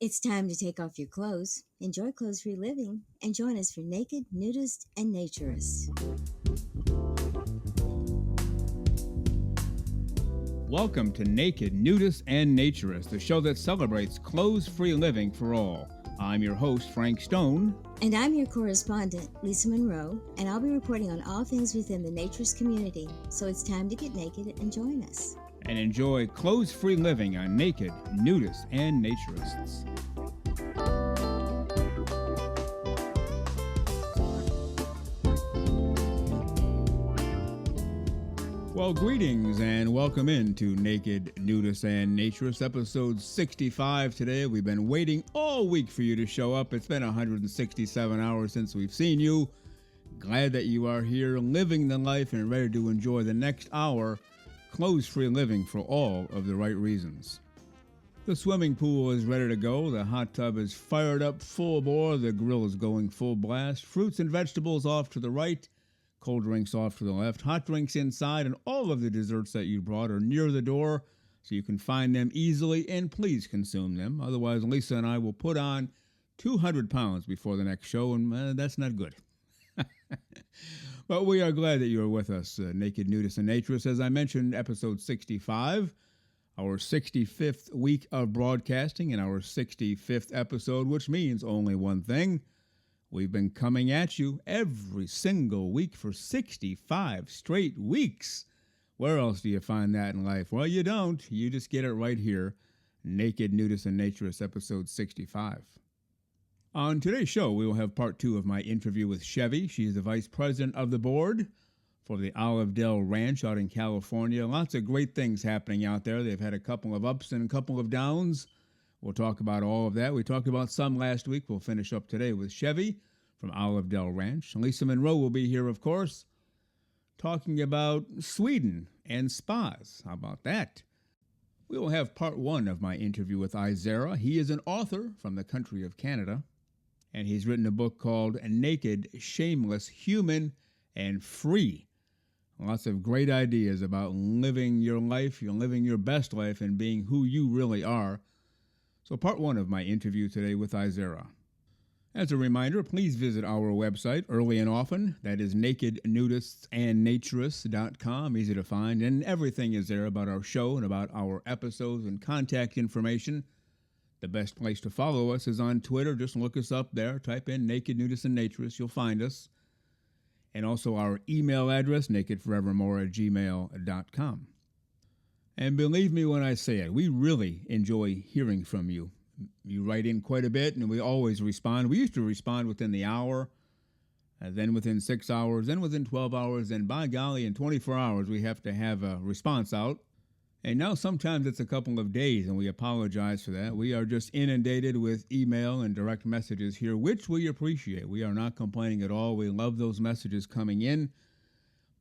It's time to take off your clothes, enjoy clothes-free living, and join us for Naked, Nudists, and Naturists. Welcome to Naked, Nudists, and Naturists, the show that celebrates clothes-free living for all. I'm your host, Frank Stone. And I'm your correspondent, Lisa Monroe, and I'll be reporting on all things within the naturist community. So it's time to get naked and join us. And enjoy clothes-free living on Naked, Nudists, and Naturists. Well, greetings and welcome into Naked, Nudists, and Naturists, episode 65 today. We've been waiting all week for you to show up. It's been 167 hours since we've seen you. Glad that you are here living the life and ready to enjoy the next hour, clothes-free living for all of the right reasons. The swimming pool is ready to go. The hot tub is fired up full bore. The grill is going full blast. Fruits and vegetables off to the right. Cold drinks off to the left, hot drinks inside, and all of the desserts that you brought are near the door so you can find them easily and please consume them. Otherwise, Lisa and I will put on 200 pounds before the next show, and that's not good. But we are glad that you are with us, Naked, Nudists, and Naturists. As I mentioned, episode 65, our 65th week of broadcasting and our 65th episode, which means only one thing. We've been coming at you every single week for 65 straight weeks. Where else do you find that in life? Well, you don't. You just get it right here. Naked, Nudists, and Naturists, episode 65. On today's show, we will have part 2 of my interview with CHEVY. She's the vice president of the board for the Dell Ranch out in California. Lots of great things happening out there. They've had a couple of ups and a couple of downs. We'll talk about all of that. We talked about some last week. We'll finish up today with CHEVY from Dell Ranch. Lisa Monroe will be here, of course, talking about Sweden and spas. How about that? We will have part 1 of my interview with IZAERA. He is an author from the country of Canada, and he's written a book called Naked, Shameless, Human, and Free. Lots of great ideas about living your life, living your best life, and being who you really are. So part 1 of my interview today with IZAERA. As a reminder, please visit our website early and often. That is nakednudistsandnaturists.com. Easy to find, and everything is there about our show and about our episodes and contact information. The best place to follow us is on Twitter. Just look us up there. Type in Naked Nudists and Naturists. You'll find us. And also our email address, nakedforevermore@gmail.com. And believe me when I say it, we really enjoy hearing from you. You write in quite a bit, and we always respond. We used to respond within the hour, then within 6 hours, then within 12 hours, and by golly, in 24 hours, we have to have a response out. And now sometimes it's a couple of days, and we apologize for that. We are just inundated with email and direct messages here, which we appreciate. We are not complaining at all. We love those messages coming in.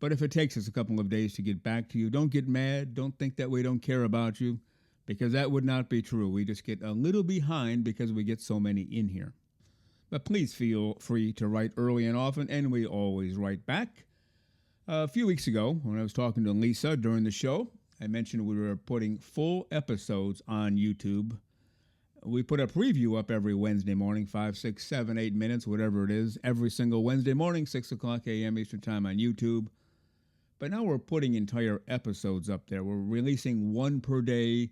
But if it takes us a couple of days to get back to you, don't get mad. Don't think that we don't care about you, because that would not be true. We just get a little behind because we get so many in here. But please feel free to write early and often, and we always write back. A few weeks ago, when I was talking to Lisa during the show, I mentioned we were putting full episodes on YouTube. We put a preview up every Wednesday morning, 5, 6, 7, 8 minutes, whatever it is, every single Wednesday morning, 6 o'clock a.m. Eastern Time on YouTube. But now we're putting entire episodes up there. We're releasing 1 per day,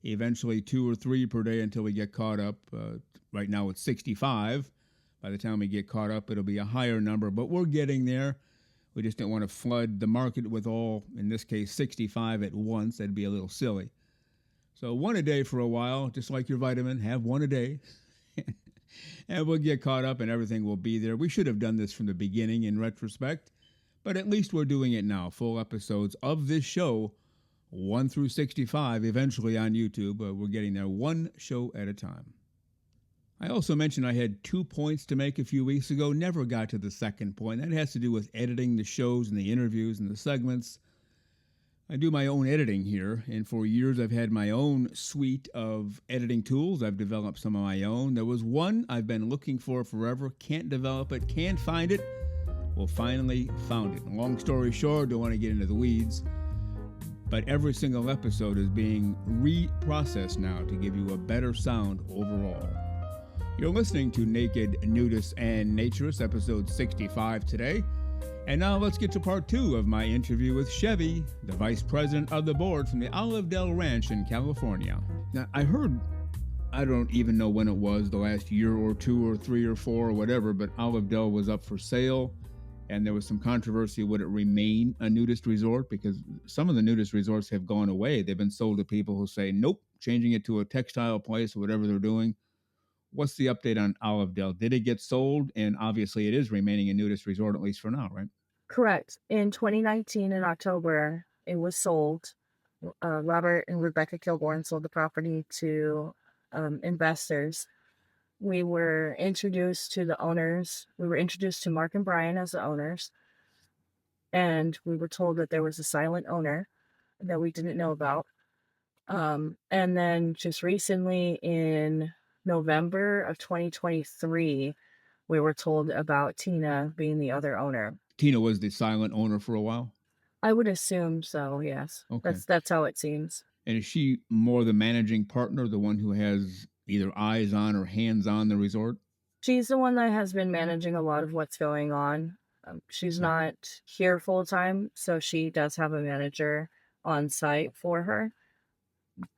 eventually 2 or 3 per day until we get caught up. Right now it's 65. By the time we get caught up, it'll be a higher number, but we're getting there. We just don't want to flood the market with all, in this case, 65 at once. That'd be a little silly. So 1 a day for a while, just like your vitamin, have 1 a day. And we'll get caught up and everything will be there. We should have done this from the beginning in retrospect, but at least we're doing it now. Full episodes of this show, 1 through 65, eventually on YouTube. We're getting there 1 show at a time. I also mentioned I had 2 points to make a few weeks ago. Never got to the second point. That has to do with editing the shows and the interviews and the segments. I do my own editing here, and for years I've had my own suite of editing tools. I've developed some of my own. There was one I've been looking for forever. Can't develop it, can't find it. Well, finally found it. Long story short, don't want to get into the weeds. but every single episode is being reprocessed now to give you a better sound overall. You're listening to Naked, Nudists, and Naturists, episode 65 today. And now let's get to part 2 of my interview with CHEVY, the vice president of the board from the Dell Ranch in California. Now, I heard, I don't even know when it was, the last year or 2 or 3 or 4 or whatever, but Dell was up for sale, and there was some controversy. Would it remain a nudist resort? Because some of the nudist resorts have gone away. They've been sold to people who say, nope, changing it to a textile place or whatever they're doing. What's the update on Dell? Did it get sold? And obviously it is remaining a nudist resort, at least for now, right? Correct. In 2019, in October, it was sold. Robert and Rebecca Kilborn sold the property to investors. We were introduced to the owners. We were introduced to Mark and Brian as the owners. And we were told that there was a silent owner that we didn't know about. And then just recently in November of 2023, we were told about Tina being the other owner. Tina was the silent owner for a while? I would assume so, yes. Okay. That's how it seems. And is she more the managing partner, the one who has either eyes on or hands on the resort? She's the one that has been managing a lot of what's going on. She's not here full time, so she does have a manager on site for her.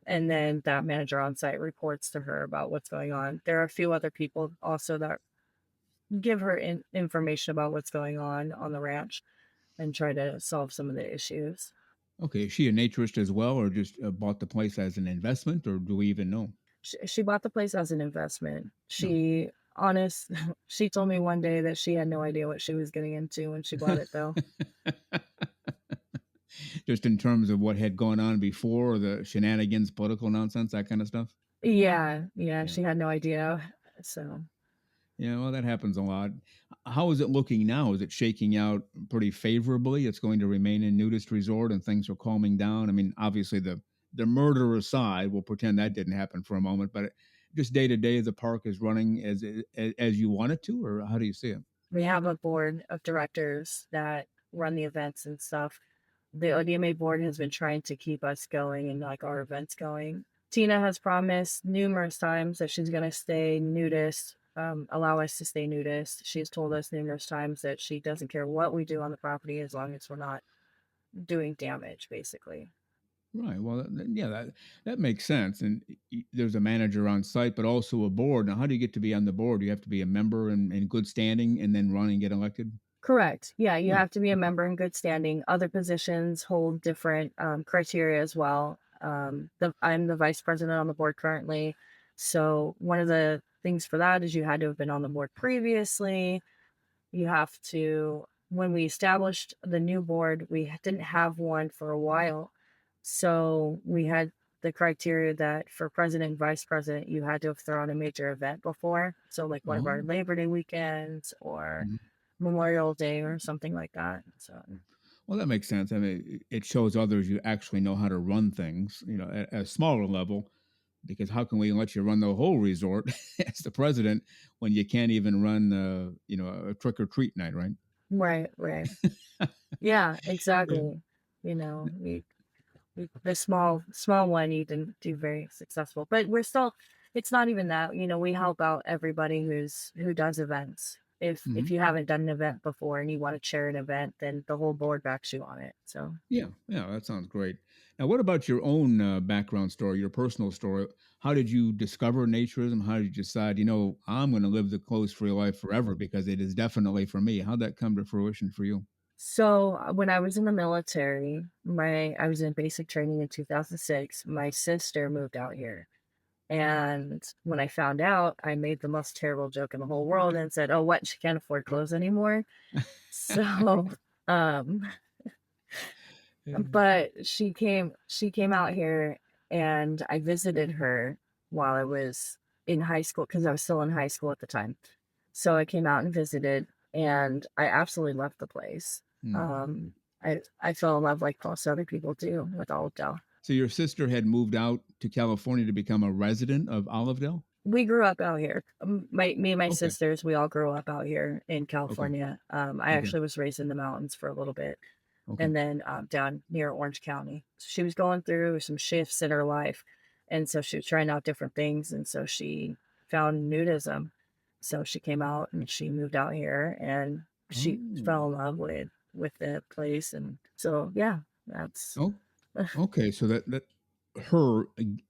And then that manager on site reports to her about what's going on. There are a few other people also that give her information about what's going on the ranch and try to solve some of the issues. Okay, is she a naturist as well, or just bought the place as an investment, or do we even know? She bought the place as an investment. She told me one day that she had no idea what she was getting into when she bought it, though. Just in terms of what had gone on before, the shenanigans, political nonsense, that kind of stuff? Yeah, she had no idea. So yeah, well, that happens a lot. How is it looking now? Is it shaking out pretty favorably? It's going to remain a nudist resort and things are calming down. I mean, obviously the murder aside, we'll pretend that didn't happen for a moment, but just day to day, the park is running as you want it to, or how do you see it? We have a board of directors that run the events and stuff. The ODMA board has been trying to keep us going and like our events going. Tina has promised numerous times that she's going to stay nudist, allow us to stay nudist. She's told us numerous times that she doesn't care what we do on the property as long as we're not doing damage, basically. Right. Well, yeah, that makes sense. And there's a manager on site, but also a board. Now, how do you get to be on the board? You have to be a member and in good standing and then run and get elected? Correct. Yeah, you have to be a member in good standing. Other positions hold different criteria as well. I'm the vice president on the board currently. So one of the things for that is you had to have been on the board previously. You have to, when we established the new board, we didn't have one for a while. So we had the criteria that for president and vice president, you had to have thrown a major event before. So like one of our Labor Day weekends or Memorial Day or something like that. So, well, that makes sense. I mean, it shows others you actually know how to run things, at a smaller level, because how can we let you run the whole resort as the president when you can't even run, a trick or treat night, right? Right. Yeah, exactly. The small one you didn't do very successful, but we're still, it's not even that, we help out everybody who does events. If you haven't done an event before and you want to chair an event, then the whole board backs you on it. So yeah, that sounds great. Now, what about your own background story, your personal story? How did you discover naturism? How did you decide, I'm going to live the clothes-free life forever because it is definitely for me? How'd that come to fruition for you? So when I was in the military, I was in basic training in 2006. My sister moved out here. And when I found out, I made the most terrible joke in the whole world and said, "Oh, what? She can't afford clothes anymore." So, but she came out here and I visited her while I was in high school because I was still in high school at the time. So I came out and visited and I absolutely loved the place. I fell in love like most other people do with Olive Dell. So your sister had moved out to California to become a resident of Olive Dell? We grew up out here. Me and my sisters, we all grew up out here in California. I actually was raised in the mountains for a little bit. Okay. and then down near Orange County. So she was going through some shifts in her life, and so she was trying out different things, and so she found nudism. So she came out and she moved out here, and she Oh. fell in love with the place, and so yeah, that's Oh. Okay. So that her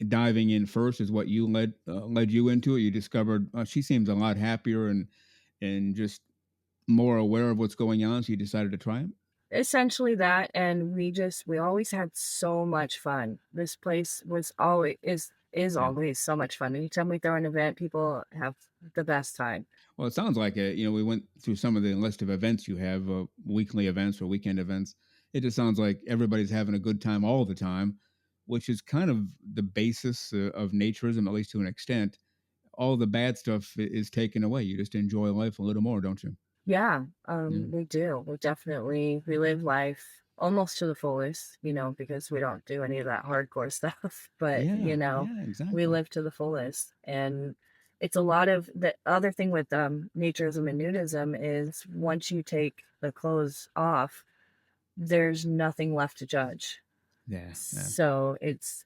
diving in first is what you led you into it. You discovered she seems a lot happier and just more aware of what's going on. So you decided to try it. essentially that. And we always had so much fun. This place was always is Yeah. always so much fun. Anytime we throw an event, people have the best time. Well, it sounds like it. We went through some of the list of events you have, weekly events or weekend events. It just sounds like everybody's having a good time all the time, which is kind of the basis of naturism, at least to an extent. All the bad stuff is taken away. You just enjoy life a little more, don't you? Yeah, Yeah. we do. We live life almost to the fullest, because we don't do any of that hardcore stuff. But Yeah. Yeah. we Exactly. live to the fullest, and it's a lot of the other thing with naturism and nudism is once you take the clothes off, there's nothing left to judge. Yeah. Yeah. So it's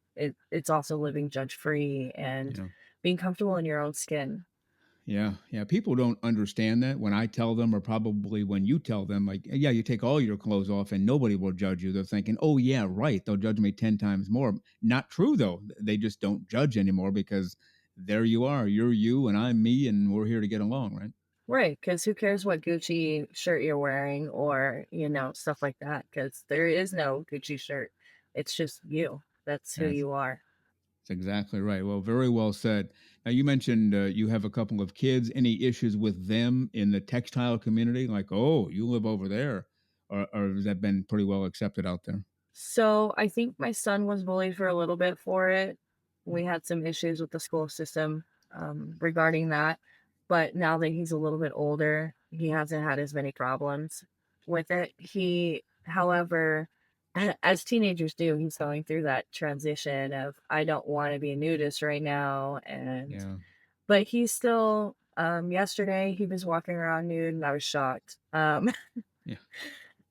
also living judge free and Yeah. being comfortable in your own skin. Yeah, yeah. People don't understand that when I tell them, or probably when you tell them, like, yeah, you take all your clothes off and nobody will judge you. They're thinking, oh, yeah, right. They'll judge me 10 times more. Not true, though. They just don't judge anymore because there you are. You're you and I'm me, and we're here to get along, right? Right, because who cares what Gucci shirt you're wearing or, stuff like that? Because there is no Gucci shirt. It's just you. That's who That's, you are. that's exactly right. Well, very well said. Now, you mentioned you have a couple of kids. Any issues with them in the textile community? Like, oh, you live over there. Or has that been pretty well accepted out there? So I think my son was bullied for a little bit for it. We had some issues with the school system regarding that. But now that he's a little bit older, he hasn't had as many problems with it. However, as teenagers do, he's going through that transition of, I don't want to be a nudist right now. Yeah. But he's still, yesterday he was walking around nude and I was shocked. Yeah.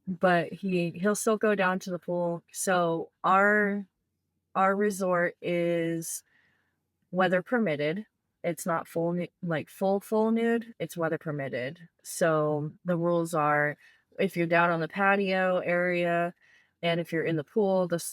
But he'll still go down to the pool. So our resort is weather permitted. It's not like full nude. It's weather permitted. So the rules are, if you're down on the patio area, and if you're in the pool, the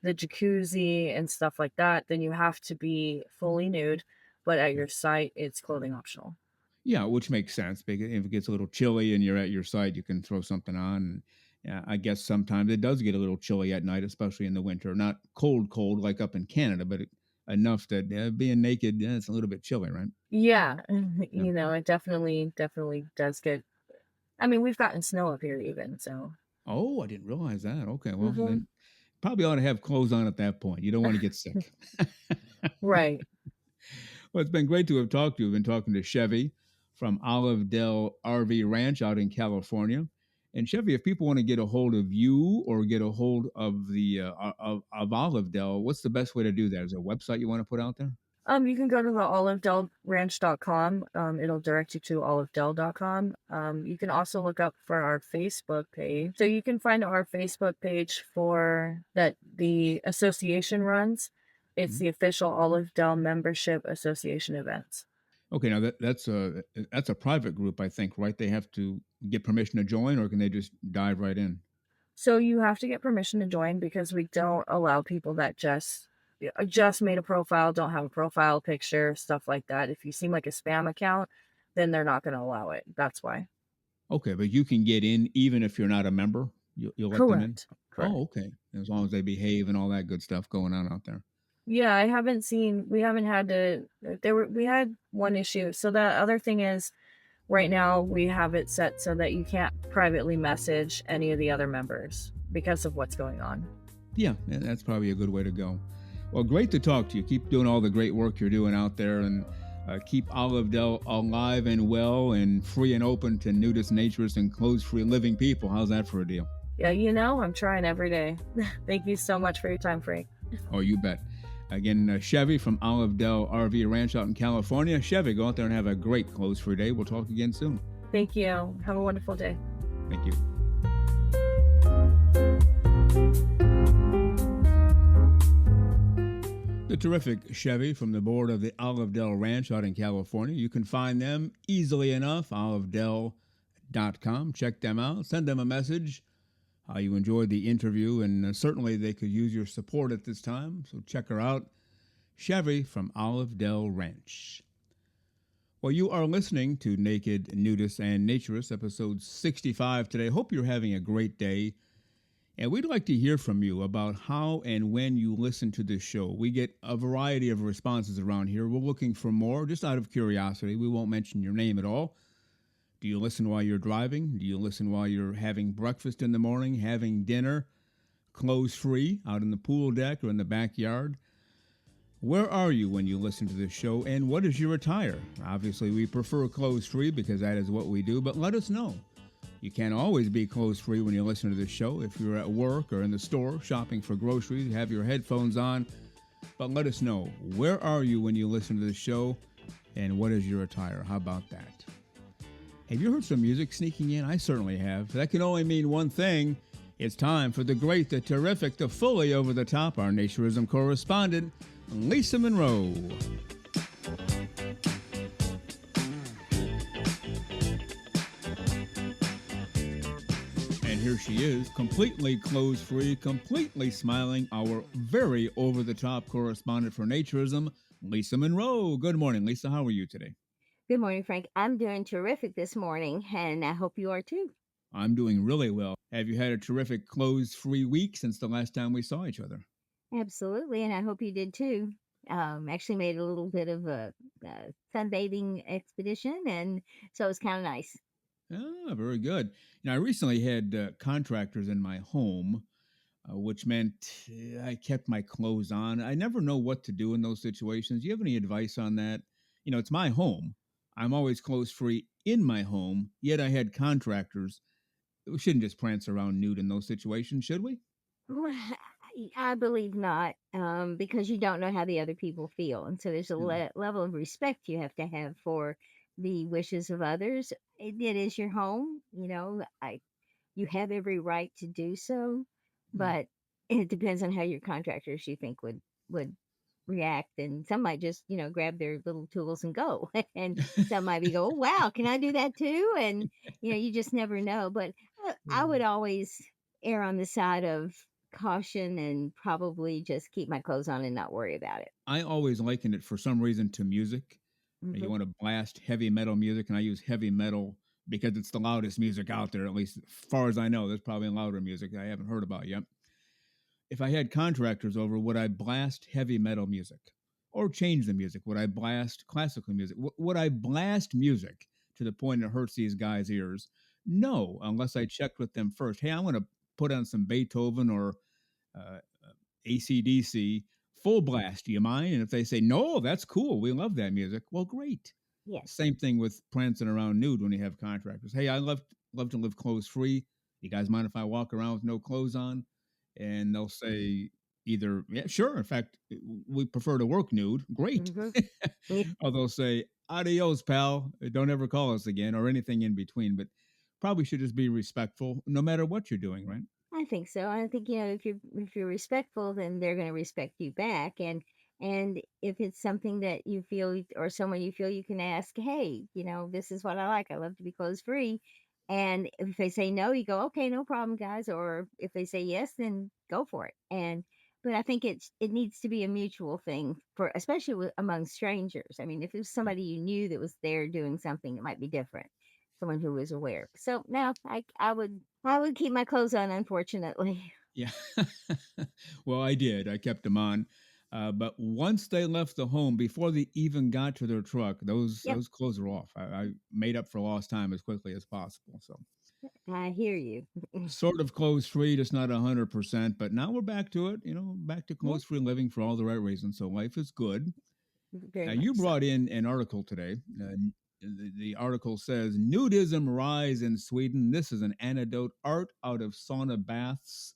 jacuzzi and stuff like that, then you have to be fully nude. But at your site, it's clothing optional. Yeah, which makes sense because if it gets a little chilly and you're at your site, you can throw something on. And yeah, I guess sometimes it does get a little chilly at night, especially in the winter. Not cold like up in Canada, but enough that being naked, it's a little bit chilly, right? Yeah, Yeah. it definitely does get. I mean, we've gotten snow up here even, so. Oh, I didn't realize that. Okay, well Hmm. then probably ought to have clothes on at that point. You don't want to get sick. Right. Well, it's been great to have talked to you. I've been talking to Chevy from Olive Dell RV Ranch out in California. And Chevy, if people want to get a hold of you or get a hold of the of Olive Dell, what's the best way to do that? Is there a website you want to put out there? You can go to the olivedellranch.com. It'll direct you to olivedell.com. You can also look up for our Facebook page. So you can find our Facebook page for that the association runs. It's Mhm. the official Olive Dell Membership Association events. Okay, now that's a private group, I think, right? They have to get permission to join, or can they just dive right in? So you have to get permission to join because we don't allow people that just made a profile, don't have a profile picture, stuff like that. If you seem like a spam account, then they're not going to allow it. That's why. Okay, but you can get in even if you're not a member. You'll let them in. Correct. Correct. Oh, okay. As long as they behave and all that good stuff going on out there. Yeah, we haven't had to, we had one issue. So the other thing is right now we have it set so that you can't privately message any of the other members because of what's going on. Yeah, that's probably a good way to go. Well, great to talk to you. Keep doing all the great work you're doing out there, and keep Olive Dell alive and well and free and open to nudist, naturist, and clothes-free living people. How's that for a deal? Yeah, I'm trying every day. Thank you so much for your time, Frank. Oh, you bet. Again, Chevy from Olive Dell RV Ranch out in California. Chevy, go out there and have a great clothes-free day. We'll talk again soon. Thank you. Have a wonderful day. Thank you. The terrific Chevy from the board of the Olive Dell Ranch out in California. You can find them easily enough, olivedell.com. Check them out. Send them a message how you enjoyed the interview, and certainly they could use your support at this time. So check her out. Chevy from Olive Dell Ranch. Well, you are listening to Naked Nudists and Naturists, episode 65 today. Hope you're having a great day. And we'd like to hear from you about how and when you listen to this show. We get a variety of responses around here. We're looking for more, just out of curiosity. We won't mention your name at all. Do you listen while you're driving? Do you listen while you're having breakfast in the morning, having dinner, clothes free, out in the pool deck or in the backyard? Where are you when you listen to this show, and what is your attire? Obviously, we prefer clothes free because that is what we do, but let us know. You can't always be clothes free when you listen to this show. If you're at work or in the store shopping for groceries, you have your headphones on. But let us know, where are you when you listen to this show, and what is your attire? How about that? Have you heard some music sneaking in? I certainly have. That can only mean one thing. It's time for the great, the terrific, the fully over the top, our naturism correspondent, Lisa Monroe. And here she is, completely clothes-free, completely smiling, our very over-the-top correspondent for naturism, Lisa Monroe. Good morning, Lisa. How are you today? Good morning, Frank. I'm doing terrific this morning, and I hope you are too. I'm doing really well. Have you had a terrific clothes-free week since the last time we saw each other? Absolutely, and I hope you did too. Actually made a little bit of a sunbathing expedition, and so it was kind of nice. Ah, very good. Now, I recently had contractors in my home, which meant I kept my clothes on. I never know what to do in those situations. Do you have any advice on that? You know, it's my home. I'm always clothes free in my home, yet I had contractors. We shouldn't just prance around nude in those situations, should we? Well, I believe not, because you don't know how the other people feel, and so there's a Yeah. level of respect you have to have for the wishes of others. It is your home, you have every right to do so, Yeah. but it depends on how your contractors you think would react. And some might just, grab their little tools and go. And some might be go, oh, wow, can I do that too? And you just never know. But I would always err on the side of caution and probably just keep my clothes on and not worry about it. I always liken it for some reason to music. You Hmm. want to blast heavy metal music, and I use heavy metal because it's the loudest music out there, at least as far as I know. There's probably louder music I haven't heard about yet. If I had contractors over, would I blast heavy metal music or change the music? Would I blast classical music? Would I blast music to the point it hurts these guys' ears? No, unless I checked with them first. Hey, I want to put on some Beethoven or uh, ACDC full blast. Do you mind? And if they say, no, that's cool. We love that music. Well, great. Yes. Same thing with prancing around nude when you have contractors. Hey, I love to live clothes free. You guys mind if I walk around with no clothes on? And they'll say either, yeah, sure. In fact, we prefer to work nude. Great. Hmm. Or they'll say, adios, pal. Don't ever call us again, or anything in between. But probably should just be respectful no matter what you're doing, right? I think so. I think if you're respectful, then they're going to respect you back. And if it's something that you feel or someone you feel you can ask, hey, this is what I like. I love to be clothes free. And if they say no, you go, okay, no problem, guys. Or if they say yes, then go for it. And but I think it needs to be a mutual thing for especially among strangers. I mean, if it was somebody you knew that was there doing something, it might be different. Someone who was aware. So now I would keep my clothes on, unfortunately. Yeah. Well, I did. I kept them on. But once they left the home, before they even got to their truck, those Yep, those clothes were off. I made up for lost time as quickly as possible. So I hear you. sort of clothes free, just not 100%. But now we're back to it. Back to Yeah, clothes free living for all the right reasons. So life is good. very Now much you so. brought in an article today. The article says nudism rise in Sweden. This is an anecdote. Art out of sauna baths.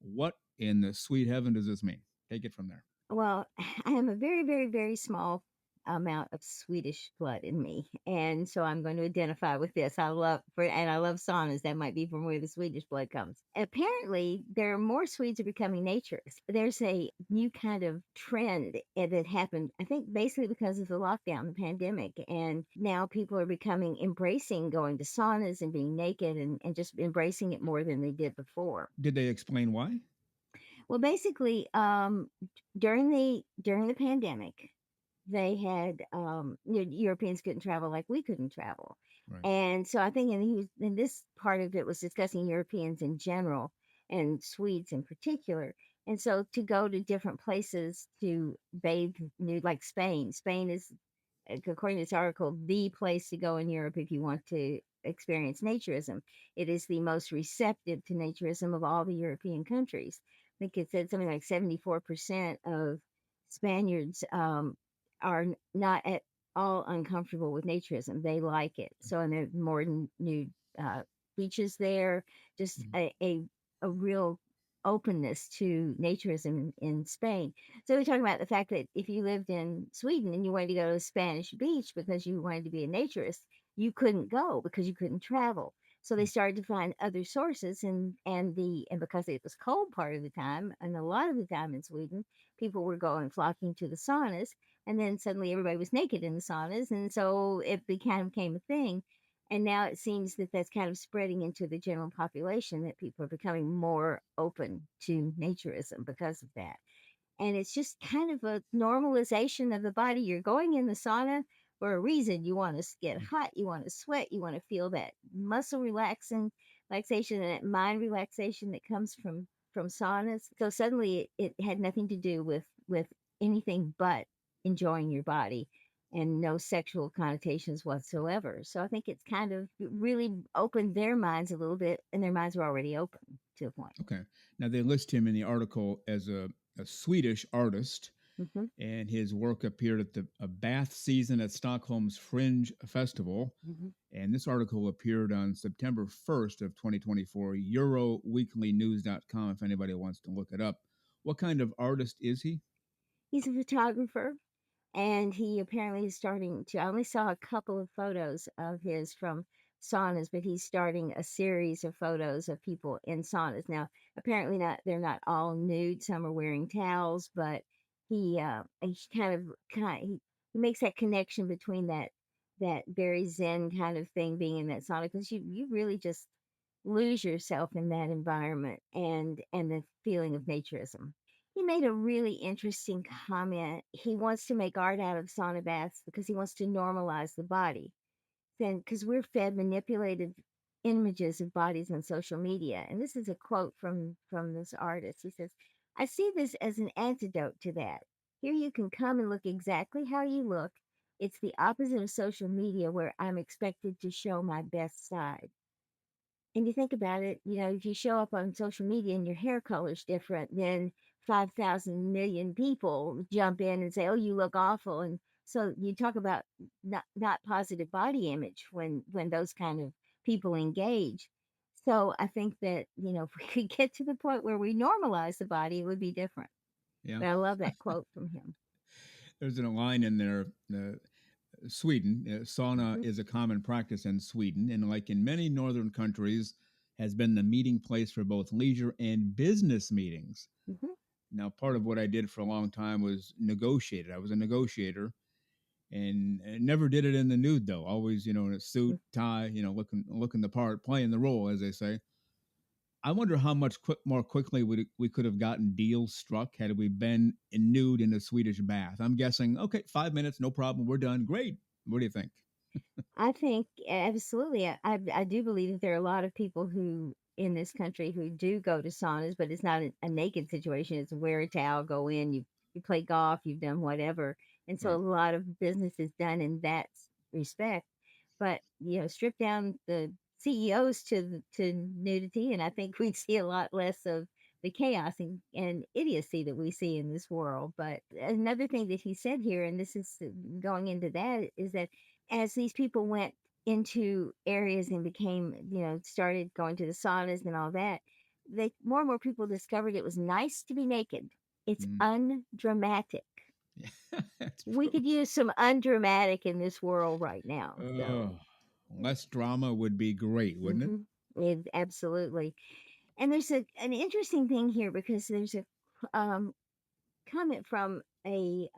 What in the sweet heaven does this mean? Take it from there. Well, I am a very, very, very small amount of Swedish blood in me, and so I'm going to identify with this. I love saunas. That might be from where the Swedish blood comes. Apparently, there are more Swedes are becoming naturists. There's a new kind of trend that happened, I think, basically because of the lockdown, the pandemic, and now people are becoming embracing going to saunas and being naked and just embracing it more than they did before. Did they explain why? Well, basically, during the pandemic, they had Europeans couldn't travel like we couldn't travel, Right. and so I think in this part of it was discussing Europeans in general and Swedes in particular. And so to go to different places to bathe nude, like Spain. Spain is, according to this article, the place to go in Europe if you want to experience naturism. It is the most receptive to naturism of all the European countries. I think it said something like 74% of Spaniards are not at all uncomfortable with naturism. They like it. So, and there's more nude beaches there, just Mhm. a real openness to naturism in Spain. So we're talking about the fact that if you lived in Sweden and you wanted to go to a Spanish beach because you wanted to be a naturist, you couldn't go because you couldn't travel. So they started to find other sources, and because it was cold part of the time, and a lot of the time in Sweden, people were going flocking to the saunas, and then suddenly everybody was naked in the saunas, and so it became a thing. And now it seems that that's kind of spreading into the general population, that people are becoming more open to naturism because of that. And it's just kind of a normalization of the body. You're going in the sauna for a reason. You want to get hot, you want to sweat, you want to feel that muscle relaxation and that mind relaxation that comes from saunas. So suddenly it had nothing to do with anything but enjoying your body and no sexual connotations whatsoever. So I think it's kind of really opened their minds a little bit, and their minds were already open to a point. Okay. Now they list him in the article as a Swedish artist, Hmm. and his work appeared at the a Bath season at Stockholm's Fringe Festival. Hmm. And this article appeared on September 1st of 2024, EuroWeeklyNews.com, if anybody wants to look it up. What kind of artist is he? He's a photographer, and he apparently is starting to. I only saw a couple of photos of his from saunas, but he's starting a series of photos of people in saunas. Now, apparently not they're not all nude. Some are wearing towels, but he he makes that connection between that very zen kind of thing being in that sauna, because you really just lose yourself in that environment and the feeling of naturism. He made a really interesting comment. He wants to make art out of sauna baths because he wants to normalize the body. Then, because we're fed manipulated images of bodies on social media, and this is a quote from this artist. He says, "I see this as an antidote to that. Here you can come and look exactly how you look. It's the opposite of social media where I'm expected to show my best side." And you think about it, if you show up on social media and your hair color's different, then 5,000 million people jump in and say, "Oh, you look awful." And so you talk about not positive body image when those kind of people engage. So I think that, if we could get to the point where we normalize the body, it would be different. Yeah. But I love that quote from him. There's a line in there. Sweden, sauna Hmm. is a common practice in Sweden, and like in many northern countries, has been the meeting place for both leisure and business meetings. Hmm. Now, part of what I did for a long time was negotiated. I was a negotiator, and never did it in the nude though. Always, in a suit, tie, looking the part, playing the role, as they say. I wonder how much more quickly we could have gotten deals struck had we been in nude in a Swedish bath. I'm guessing, okay, 5 minutes, no problem, we're done. Great. What do you think? I think absolutely. I do believe that there are a lot of people who in this country who do go to saunas, but it's not a naked situation. It's wear a towel, go in, you play golf, you've done whatever, and so a Right. lot of business is done in that respect. But strip down the CEOs to nudity, and I think we'd see a lot less of the chaos and idiocy that we see in this world. But another thing that he said here, and this is going into that, is that as these people went into areas and started going to the saunas and all that, they more and more people discovered it was nice to be naked. It's Mm, undramatic. That's We true. could use some undramatic in this world right now. So, Oh, less drama would be great, wouldn't it? hmm absolutely. And there's an interesting thing here because there's a um, comment from a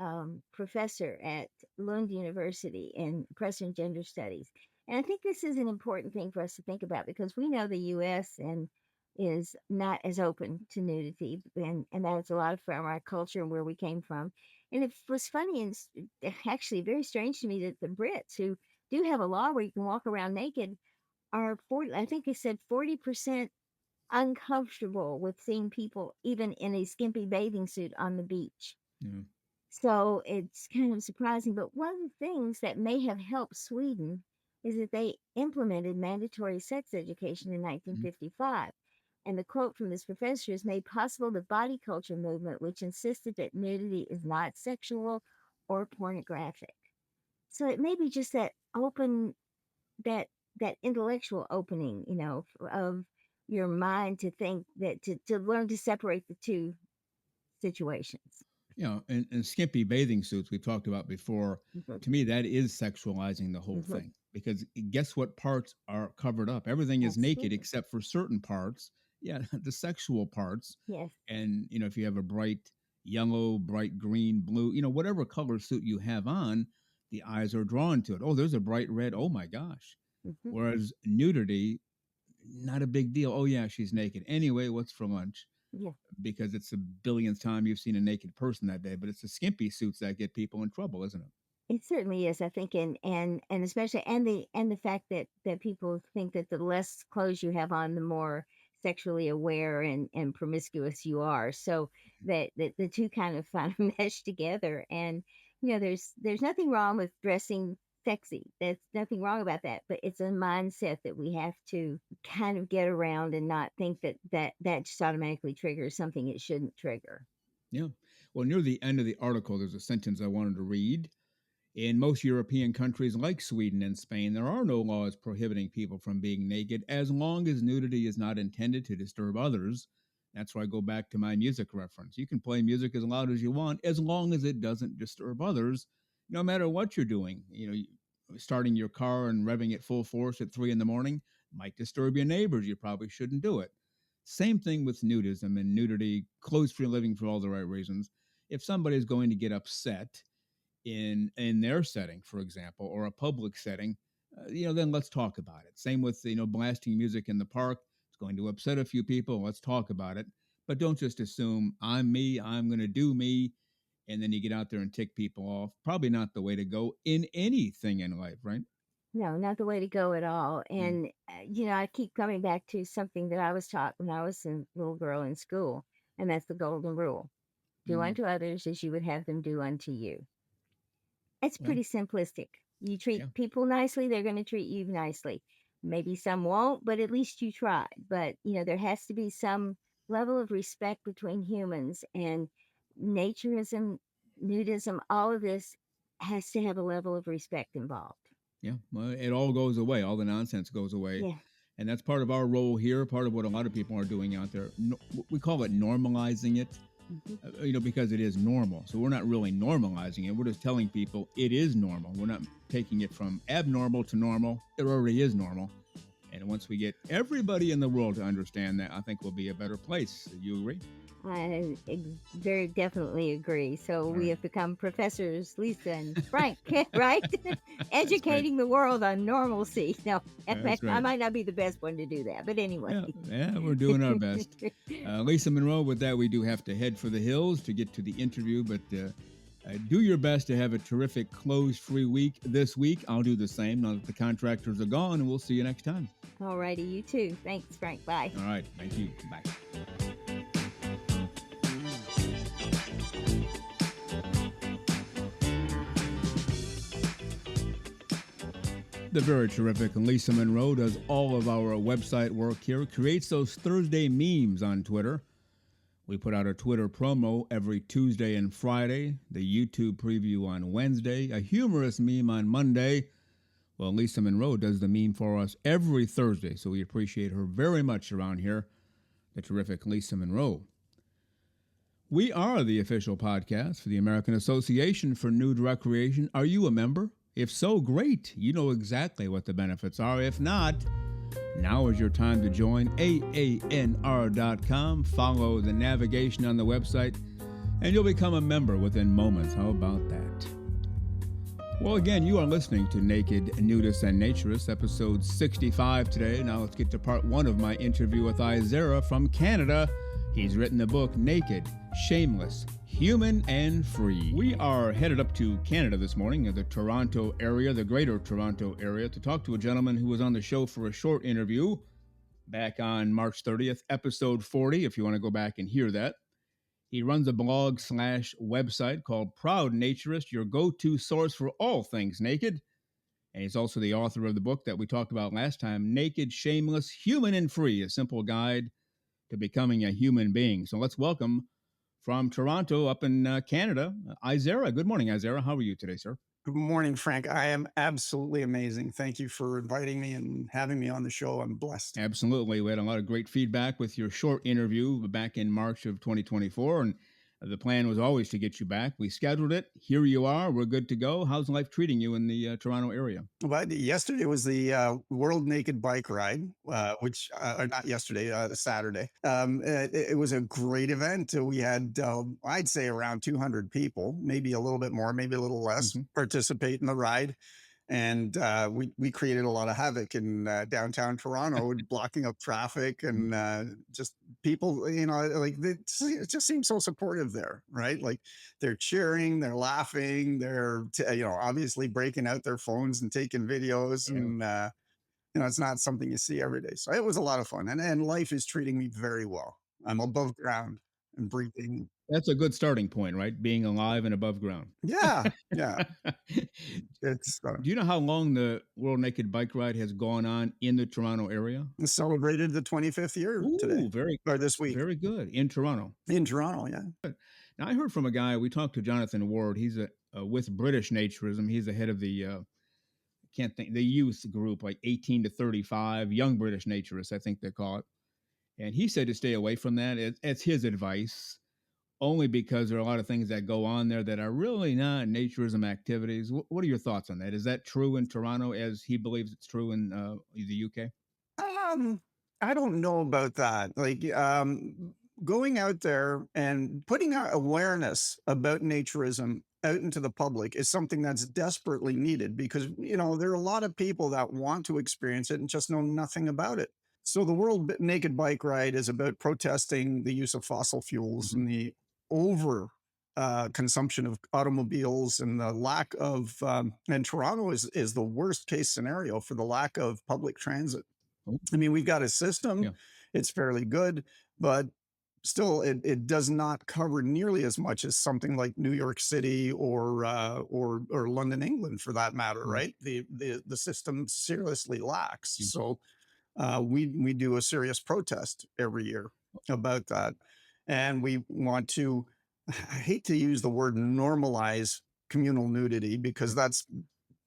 professor at Lund University in Press and Gender Studies. And I think this is an important thing for us to think about because we know the U.S. and is not as open to nudity, and that's a lot from our culture and where we came from. And it was funny and actually very strange to me that the Brits, who do have a law where you can walk around naked, are 40. I think they said 40% uncomfortable with seeing people even in a skimpy bathing suit on the beach. Yeah. So it's kind of surprising. But one of the things that may have helped Sweden is that they implemented mandatory sex education in Mm. 1955. And the quote from this professor is made possible the body culture movement, which insisted that nudity is not sexual or pornographic. So it may be just that open that that intellectual opening, of your mind to think that to learn to separate the two situations. And skimpy bathing suits we talked about before. Mhm, To me, that is sexualizing the whole mhm. thing because guess what parts are covered up? Everything is naked Absolutely. except for certain parts. Yeah, the sexual parts. Yes. And if you have a bright yellow, bright green, blue, whatever color suit you have on, the eyes are drawn to it. Oh, there's a bright red. Oh my gosh. Mhm. Whereas nudity, not a big deal. Oh yeah, she's naked. Anyway, what's for lunch? Yeah. Because it's the billionth time you've seen a naked person that day. But it's the skimpy suits that get people in trouble, isn't it? It certainly is, I think, and especially and the fact that people think that the less clothes you have on, the more sexually aware and promiscuous you are. So that the two kind of find mesh together. And there's nothing wrong with dressing sexy. There's nothing wrong about that. But it's a mindset that we have to kind of get around and not think that just automatically triggers something it shouldn't trigger. Yeah. Well, near the end of the article, there's a sentence I wanted to read. In most European countries like Sweden and Spain, there are no laws prohibiting people from being naked as long as nudity is not intended to disturb others. That's why I go back to my music reference. You can play music as loud as you want as long as it doesn't disturb others, no matter what you're doing. Starting your car and revving it full force at 3 in the morning might disturb your neighbors. You probably shouldn't do it. Same thing with nudism and nudity, clothes for living for all the right reasons. If somebody's going to get upset, in their setting, for example, or a public setting, then let's talk about it. Same with blasting music in the park. It's going to upset a few people. Let's talk about it, but don't just assume I'm me. I'm going to do me, and then you get out there and tick people off. Probably not the way to go in anything in life, right? No, not the way to go at all. Mm, And, I keep coming back to something that I was taught when I was a little girl in school, and that's the golden rule. Do mm, unto others as you would have them do unto you. It's yeah, pretty simplistic. You yeah, treat people nicely, they're going to treat you nicely. Maybe some won't, but at least you tried. But, there has to be some level of respect between humans, and naturism, nudism, all of this has to have a level of respect involved. yeah. Well, it all goes away. All the nonsense goes away. Yeah. And that's part of our role here, part of what a lot of people are doing out there. No, we call it normalizing it. Mhm. Because it is normal. So we're not really normalizing it. We're just telling people it is normal. We're not taking it from abnormal to normal. It already is normal. And once we get everybody in the world to understand that, I think we'll be a better place. Do you agree? Very definitely agree. So All we right. have become professors Lisa and Frank, right? That's great. Educating the world on normalcy. No, That's I great. might not be the best one to do that, but anyway. Yeah, yeah, we're doing our best. Lisa Monroe, with that, we do have to head for the hills to get to the interview, but do your best to have a terrific closed-free week this week. I'll do the same now that the contractors are gone, and we'll see you next time. All righty, you too. Thanks, Frank. Bye. All right. Thank you. Bye. The very terrific Lisa Monroe does all of our website work here, creates those Thursday memes on Twitter. We put out a Twitter promo every Tuesday and Friday, the YouTube preview on Wednesday, a humorous meme on Monday. Well, Lisa Monroe does the meme for us every Thursday, so we appreciate her very much around here, the terrific Lisa Monroe. We are the official podcast for the American Association for Nude Recreation. Are you a member? If so, great. You know exactly what the benefits are. If not, now is your time to join AANR.com. Follow the navigation on the website, and you'll become a member within moments. How about that? Well, again, you are listening to Naked Nudists and Naturists, episode 65 today. Now let's get to part one of my interview with IZAERA from Canada. He's written the book Naked, Shameless, Human and Free. We are headed up to Canada this morning, in the Toronto area, the greater Toronto area, to talk to a gentleman who was on the show for a short interview back on March 30th, episode 40, if you want to go back and hear that. He runs a blog/website called Proud Naturist, your go-to source for all things naked. And he's also the author of the book that we talked about last time, Naked, Shameless, Human and Free, a simple guide to becoming a human being. So let's welcome from Toronto up in Canada, IZAERA. Good morning, IZAERA. How are you today, sir? Good morning, Frank. I am absolutely amazing. Thank you for inviting me and having me on the show. I'm blessed. Absolutely. We had a lot of great feedback with your short interview back in March of 2024, and the plan was always to get you back. We scheduled it. Here you are. We're good to go. How's life treating you in the Toronto area? But yesterday was the World Naked Bike Ride, which not yesterday, Saturday. It was a great event. We had, I'd say, around 200 people, maybe a little bit more, maybe a little less, participate in the ride. And we created a lot of havoc in downtown Toronto, blocking up traffic and just people, like it just seems so supportive there, right? Like they're cheering, they're laughing, they're, obviously breaking out their phones and taking videos. And, it's not something you see every day. So it was a lot of fun. And life is treating me very well. I'm above ground and breathing. That's a good starting point, right? Being alive and above ground. Yeah. It's Do you know how long the World Naked Bike Ride has gone on in the Toronto area? celebrated the 25th year today. Or this week. Very good. In Toronto. In Toronto, yeah. Now, I heard from a guy, we talked to Jonathan Ward. He's with British Naturism. He's the head of the, the youth group, like 18 to 35, Young British Naturists, I think they call it. And he said to stay away from that. It's his advice, only because there are a lot of things that go on there that are really not naturism activities. What are your thoughts on that? Is that true in Toronto as he believes it's true in the UK? I don't know about that. Like going out there and putting out awareness about naturism out into the public is something that's desperately needed because, there are a lot of people that want to experience it and just know nothing about it. So the World Naked Bike Ride is about protesting the use of fossil fuels and the over consumption of automobiles and the lack of, and Toronto is the worst case scenario for the lack of public transit. I mean, we've got a system, it's fairly good, but still it does not cover nearly as much as something like New York City or London, England, for that matter, right? The system seriously lacks. So we do a serious protest every year about that. And we want to, I hate to use the word normalize communal nudity because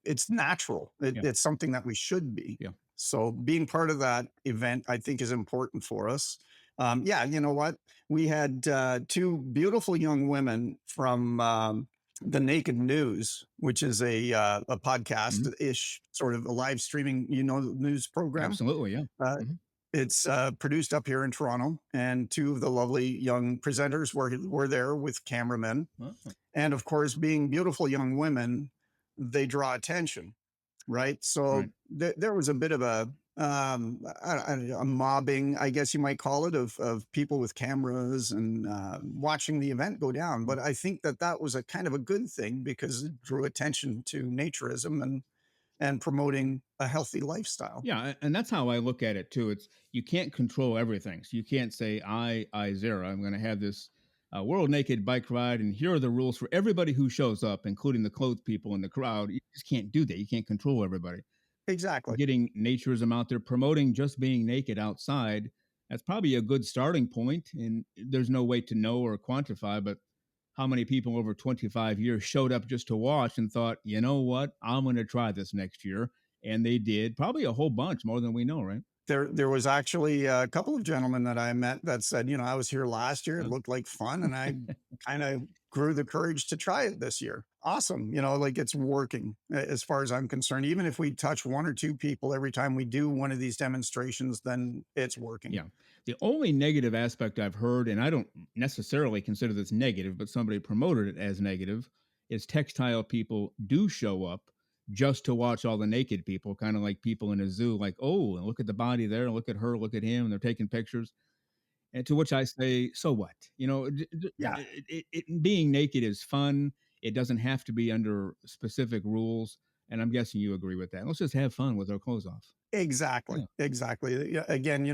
it's natural. It's something that we should be. So being part of that event, I think, is important for us. You know what? We had two beautiful young women from the Naked News, which is a podcast-ish sort of a live streaming, news program. Absolutely, yeah. It's produced up here in Toronto, and two of the lovely young presenters were there with cameramen. And of course, being beautiful young women, they draw attention, right? So there was a bit of a mobbing, I guess you might call it, of people with cameras and watching the event go down. But I think that was a kind of a good thing because it drew attention to naturism and promoting a healthy lifestyle. Yeah, and that's how I look at it too. It's you can't control everything. So you can't say, IZAERA, I'm going to have this World Naked Bike Ride, and here are the rules for everybody who shows up, including the clothed people in the crowd. You just can't do that. You can't control everybody. Exactly. Getting naturism out there, promoting just being naked outside, that's probably a good starting point. And there's no way to know or quantify, but how many people over 25 years showed up just to watch and thought, you know what, I'm going to try this next year. And they did. Probably a whole bunch, more than we know, right? There was actually a couple of gentlemen that I met that said, I was here last year. It Huh? looked like fun, and I kind of grew the courage to try it this year. Awesome. Like it's working as far as I'm concerned. Even if we touch one or two people every time we do one of these demonstrations, then it's working. Yeah. The only negative aspect I've heard, and I don't necessarily consider this negative, but somebody promoted it as negative, is textile people do show up just to watch all the naked people, kind of like people in a zoo, like, oh, and look at the body there, look at her, look at him, and they're taking pictures. And to which I say, so what? Yeah. Being naked is fun. It doesn't have to be under specific rules. And I'm guessing you agree with that. Let's just have fun with our clothes off. Exactly, Yeah. exactly. Yeah, again,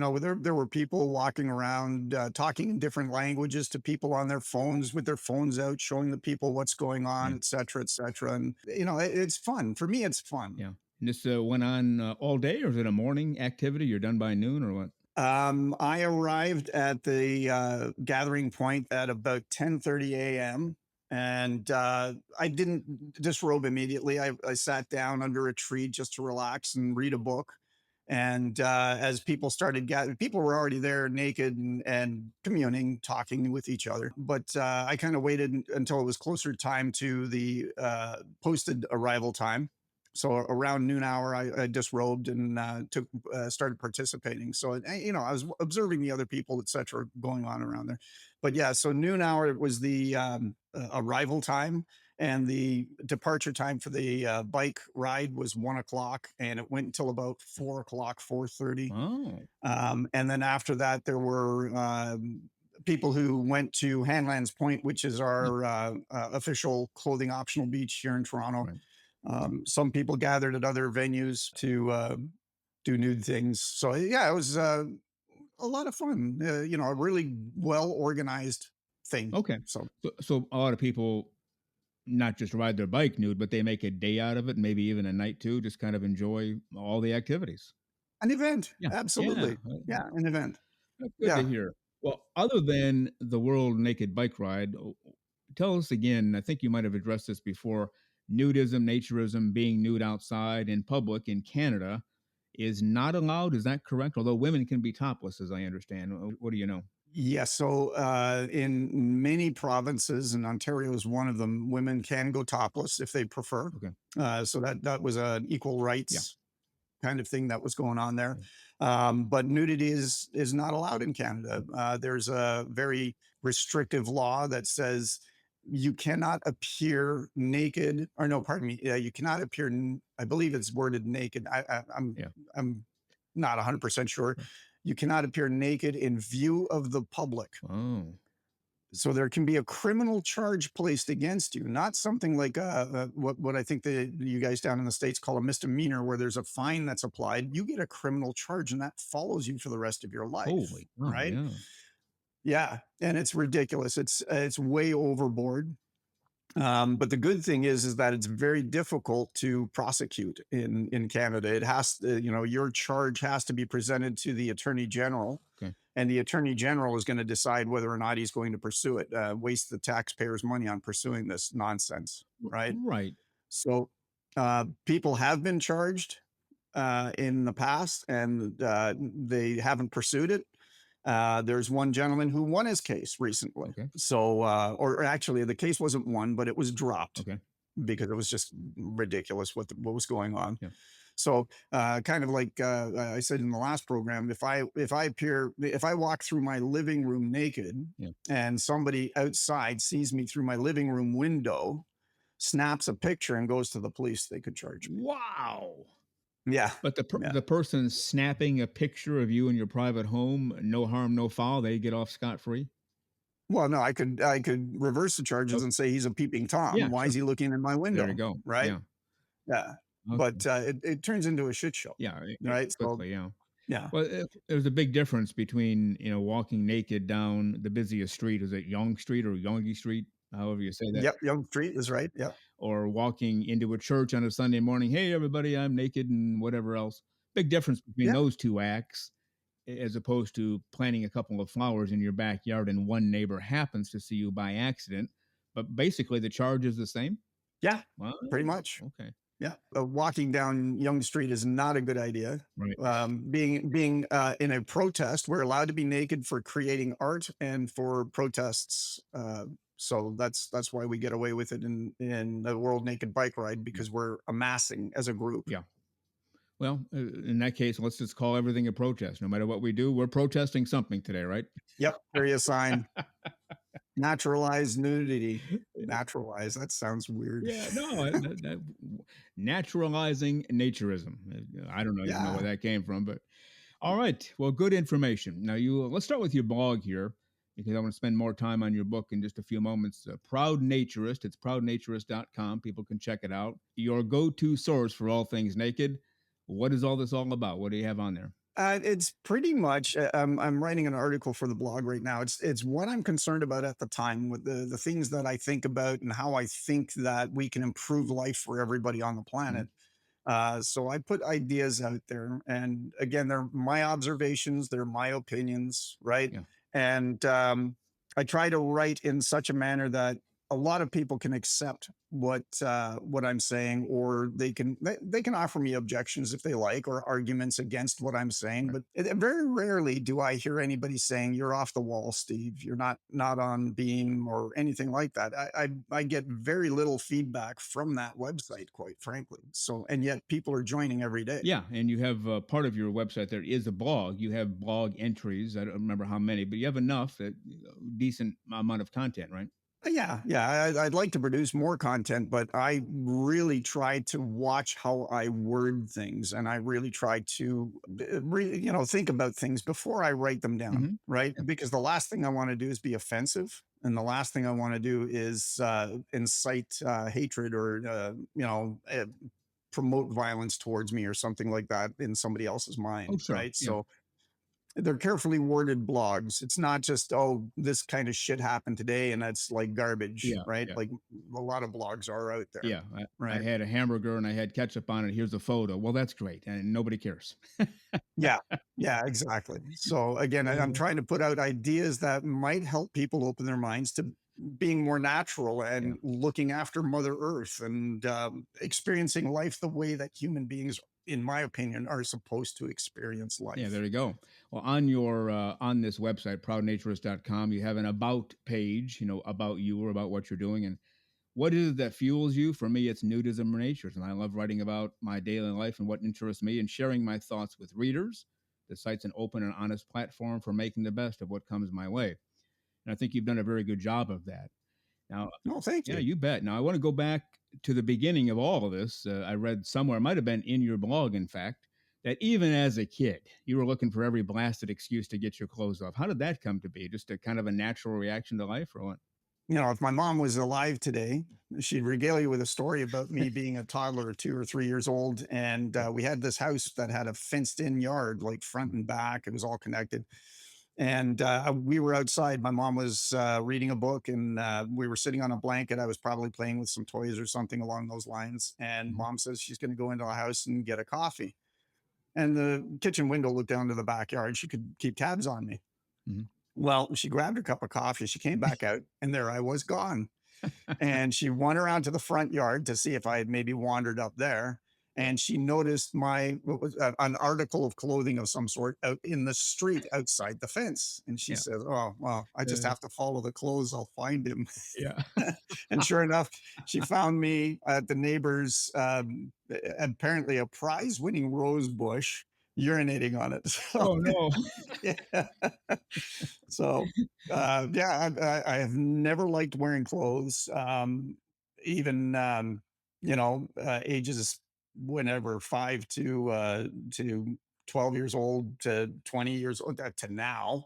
there were people walking around talking in different languages to people on their phones with their phones out, showing the people what's going on, Yeah. et cetera, et cetera. And it's fun for me. It's fun. Yeah. And this went on all day, or is it a morning activity? You're done by noon, or what? I arrived at the gathering point at about 10:30 a.m. And I didn't disrobe immediately. I sat down under a tree just to relax and read a book. And as people started gathering, people were already there naked and communing, talking with each other. But I kind of waited until it was closer time to the posted arrival time. So around noon hour, I disrobed and started participating. So I was observing the other people, etc., going on around there. But yeah, so noon hour was the arrival time, and the departure time for the bike ride was 1 o'clock, and it went until about 4 o'clock, 4:30. Oh, And then after that, there were people who went to Handlands Point, which is yeah, our official clothing optional beach here in Toronto. right. Some people gathered at other venues to do nude things. So yeah, it was a lot of fun. A really well organized thing. Okay. So So a lot of people not just ride their bike nude, but they make a day out of it, maybe even a night too, just kind of enjoy all the activities. an event, Yeah. Yeah. absolutely. Yeah, an event. That's good to Yeah. hear. Well, other than the World Naked Bike Ride, tell us again. I think you might have addressed this before. Nudism, naturism, being nude outside in public in Canada is not allowed. Is that correct? Although women can be topless, as I understand. What do you know? Yeah. So in many provinces, and Ontario is one of them, women can go topless if they prefer. Okay. So that was an equal Yeah. rights kind of thing that was going on there. Yeah. But nudity is not allowed in Canada. There's a very restrictive law that says you cannot appear naked, or no, pardon me. Yeah, you cannot appear. I believe it's worded naked. Yeah. I'm not 100% sure. Right. You cannot appear naked in view of the public. Oh. So there can be a criminal charge placed against you, not something like what I think you guys down in the States call a misdemeanor, where there's a fine that's applied. You get a criminal charge, and that follows you for the rest of your life, Holy. Oh, right? yeah. Yeah, and it's ridiculous. It's way overboard. But the good thing is that it's very difficult to prosecute in Canada. It has to, your charge has to be presented to the Attorney General, Okay. and the Attorney General is going to decide whether or not he's going to pursue it. Waste the taxpayers' money on pursuing this nonsense, right? Right. So people have been charged in the past, and they haven't pursued it. There's one gentleman who won his case recently. Okay. So, or actually, the case wasn't won, but it was dropped Okay. because it was just ridiculous what was going on. Yeah. So, kind of like I said in the last program, if I walk through my living room naked, Yeah. and somebody outside sees me through my living room window, snaps a picture and goes to the police, they could charge me. Wow. Yeah, But yeah. the person snapping a picture of you in your private home, no harm, no foul, they get off scot free. Well, no, I could reverse the charges Oh, and say he's a peeping yeah, Tom. Why sure. is he looking in my There you window? go. Right? Yeah. Yeah. Okay. But it turns into a shit show. Yeah. Right. So Quickly. Yeah. yeah. Well, there's a big difference between walking naked down the busiest street. Is it Yonge Street or Yonge Street? However you say that. Yep. Young Street is right. Yep. Or walking into a church on a Sunday morning. Hey, everybody, I'm naked and whatever else. Big difference between Yeah. those two acts, as opposed to planting a couple of flowers in your backyard and one neighbor happens to see you by accident. But basically, the charge is the same. Yeah. Wow. Pretty much. Okay. Yeah, walking down Yonge Street is not a good idea. Right. Being in a protest, we're allowed to be naked for creating art and for protests. So that's why we get away with it in the World Naked Bike Ride, Yeah. because we're amassing as a group. Yeah. Well, in that case, let's just call everything a protest. No matter what we do, we're protesting something today, right? Yep, area sign, naturalize nudity. Naturalize. That sounds weird. Yeah, no, naturalizing naturism. I don't even know where Yeah. that came from, but all right. Well, good information. Now, let's start with your blog here because I want to spend more time on your book in just a few moments. Proud Naturist. It's proudnaturist.com. People can check it out. Your go-to source for all things naked. What is all this all about? What do you have on there? It's pretty much. I'm writing an article for the blog right now. It's what I'm concerned about at the time, with the things that I think about and how I think that we can improve life for everybody on the Mhm. planet. So I put ideas out there, and again, they're my observations, they're my opinions, right? Yeah. And I try to write in such a manner that a lot of people can accept what I'm saying, or they can offer me objections if they like, or arguments against what I'm saying. Right. But very rarely do I hear anybody saying you're off the wall, Steve. You're not on beam or anything like that. I get very little feedback from that website, quite frankly. So, and yet people are joining every day. Yeah, and you have part of your website there is a blog. You have blog entries. I don't remember how many, but you have enough, decent amount of content, right? Yeah. I'd like to produce more content, but I really try to watch how I word things, and I really try to really, think about things before I write them down, Hmm. right? Yeah. Because the last thing I want to do is be offensive, and the last thing I want to do is incite hatred, or promote violence towards me or something like that in somebody else's Oh, mind, sure. right? Yeah. So they're carefully worded blogs. It's not just, oh, this kind of shit happened today and that's like garbage, Yeah. right? Yeah. Like a lot of blogs are out there, Yeah. I right? had a hamburger and I had ketchup on it. Here's a photo. Well, that's great. And nobody cares. Yeah. Yeah, exactly. So again, I'm Uh, trying to put out ideas that might help people open their minds to being more natural yeah. and looking after Mother Earth, and experiencing life the way that human beings, in my opinion, are supposed to experience Yeah. life. There you go. Well, on this website, proudnaturist.com, you have an about page, about you or about what you're doing. And what is it that fuels you? For me, it's nudism or naturism. I love writing about my daily life and what interests me and sharing my thoughts with readers. The site's an open and honest platform for making the best of what comes my way. And I think you've done a very good job of that. Now, No, thank yeah, you. you bet. Now, I want to go back to the beginning of all of this. I read somewhere, it might have been in your blog, in fact, that even as a kid, you were looking for every blasted excuse to get your clothes off. How did that come to be? Just a kind of a natural reaction to life, or what? If my mom was alive today, she'd regale you with a story about me being a toddler, 2 or 3 years old. And Yeah. we had this house that had a fenced in yard, like front and back. It was all connected. And we were outside. My mom was reading a book, and we were sitting on a blanket. I was probably playing with some toys or something along those lines. And Mhm. mom says she's going to go into the house and get a coffee. And the kitchen window looked down to the backyard. She could keep tabs on me. Mhm. Well, she grabbed her cup of coffee. She came back out, and there I was, gone. And she went around to the front yard to see if I had maybe wandered up there. Yeah. And she noticed my what was an article of clothing of some sort out in the street outside the fence. And she Yeah. says, "Oh, well, I just Uh, have to follow the clothes. I'll find him." yeah. And sure enough, she found me at the neighbor's, apparently a prize winning rose bush, urinating on it. So, Oh, no. yeah. So, yeah, I have never liked wearing clothes. Even ages whenever 5 to 12 years old to 20 years old, to now.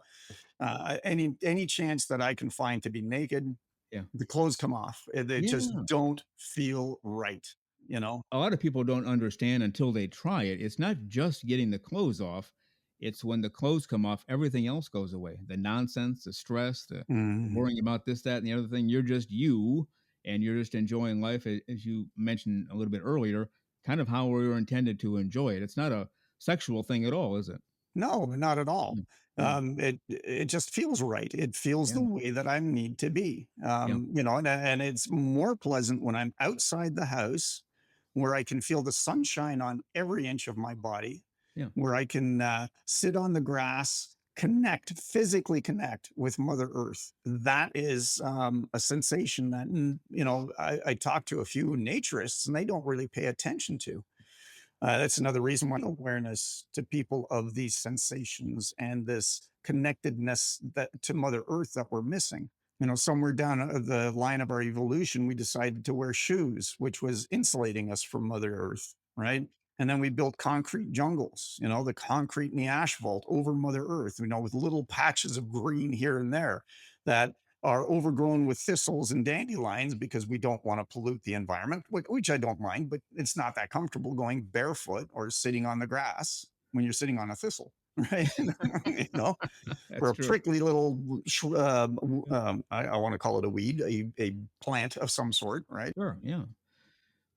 Any chance that I can find to be naked, Yeah. the clothes come off. They just Yeah. don't feel right. You know. A lot of people don't understand until they try it. It's not just getting the clothes off. It's when the clothes come off, everything else goes away. The nonsense, the stress, the Mhm. worrying about this, that, and the other thing. You're just you, and you're just enjoying life, as you mentioned a little bit earlier, kind of how we were intended to enjoy it. It's not a sexual thing at all, is it? No, not at all. Mm. Yeah. It just feels right. It feels Yeah. the way that I need to be. Yeah. And it's more pleasant when I'm outside the house, where I can feel the sunshine on every inch of my body, Yeah. where I can sit on the grass, connect, physically connect with Mother Earth. That is a sensation that, I talk to a few naturists and they don't really pay attention to. That's another reason why awareness to people of these sensations and this connectedness that to Mother Earth that we're missing. Somewhere down the line of our evolution, we decided to wear shoes, which was insulating us from Mother Earth, right? And then we built concrete jungles, the concrete and the asphalt over Mother Earth, with little patches of green here and there that are overgrown with thistles and dandelions because we don't want to pollute the environment, which I don't mind, but it's not that comfortable going barefoot or sitting on the grass when you're sitting on a thistle, right? you know, or That's a true. prickly little, I want to call it a weed, a plant of some sort, right? Sure. Yeah.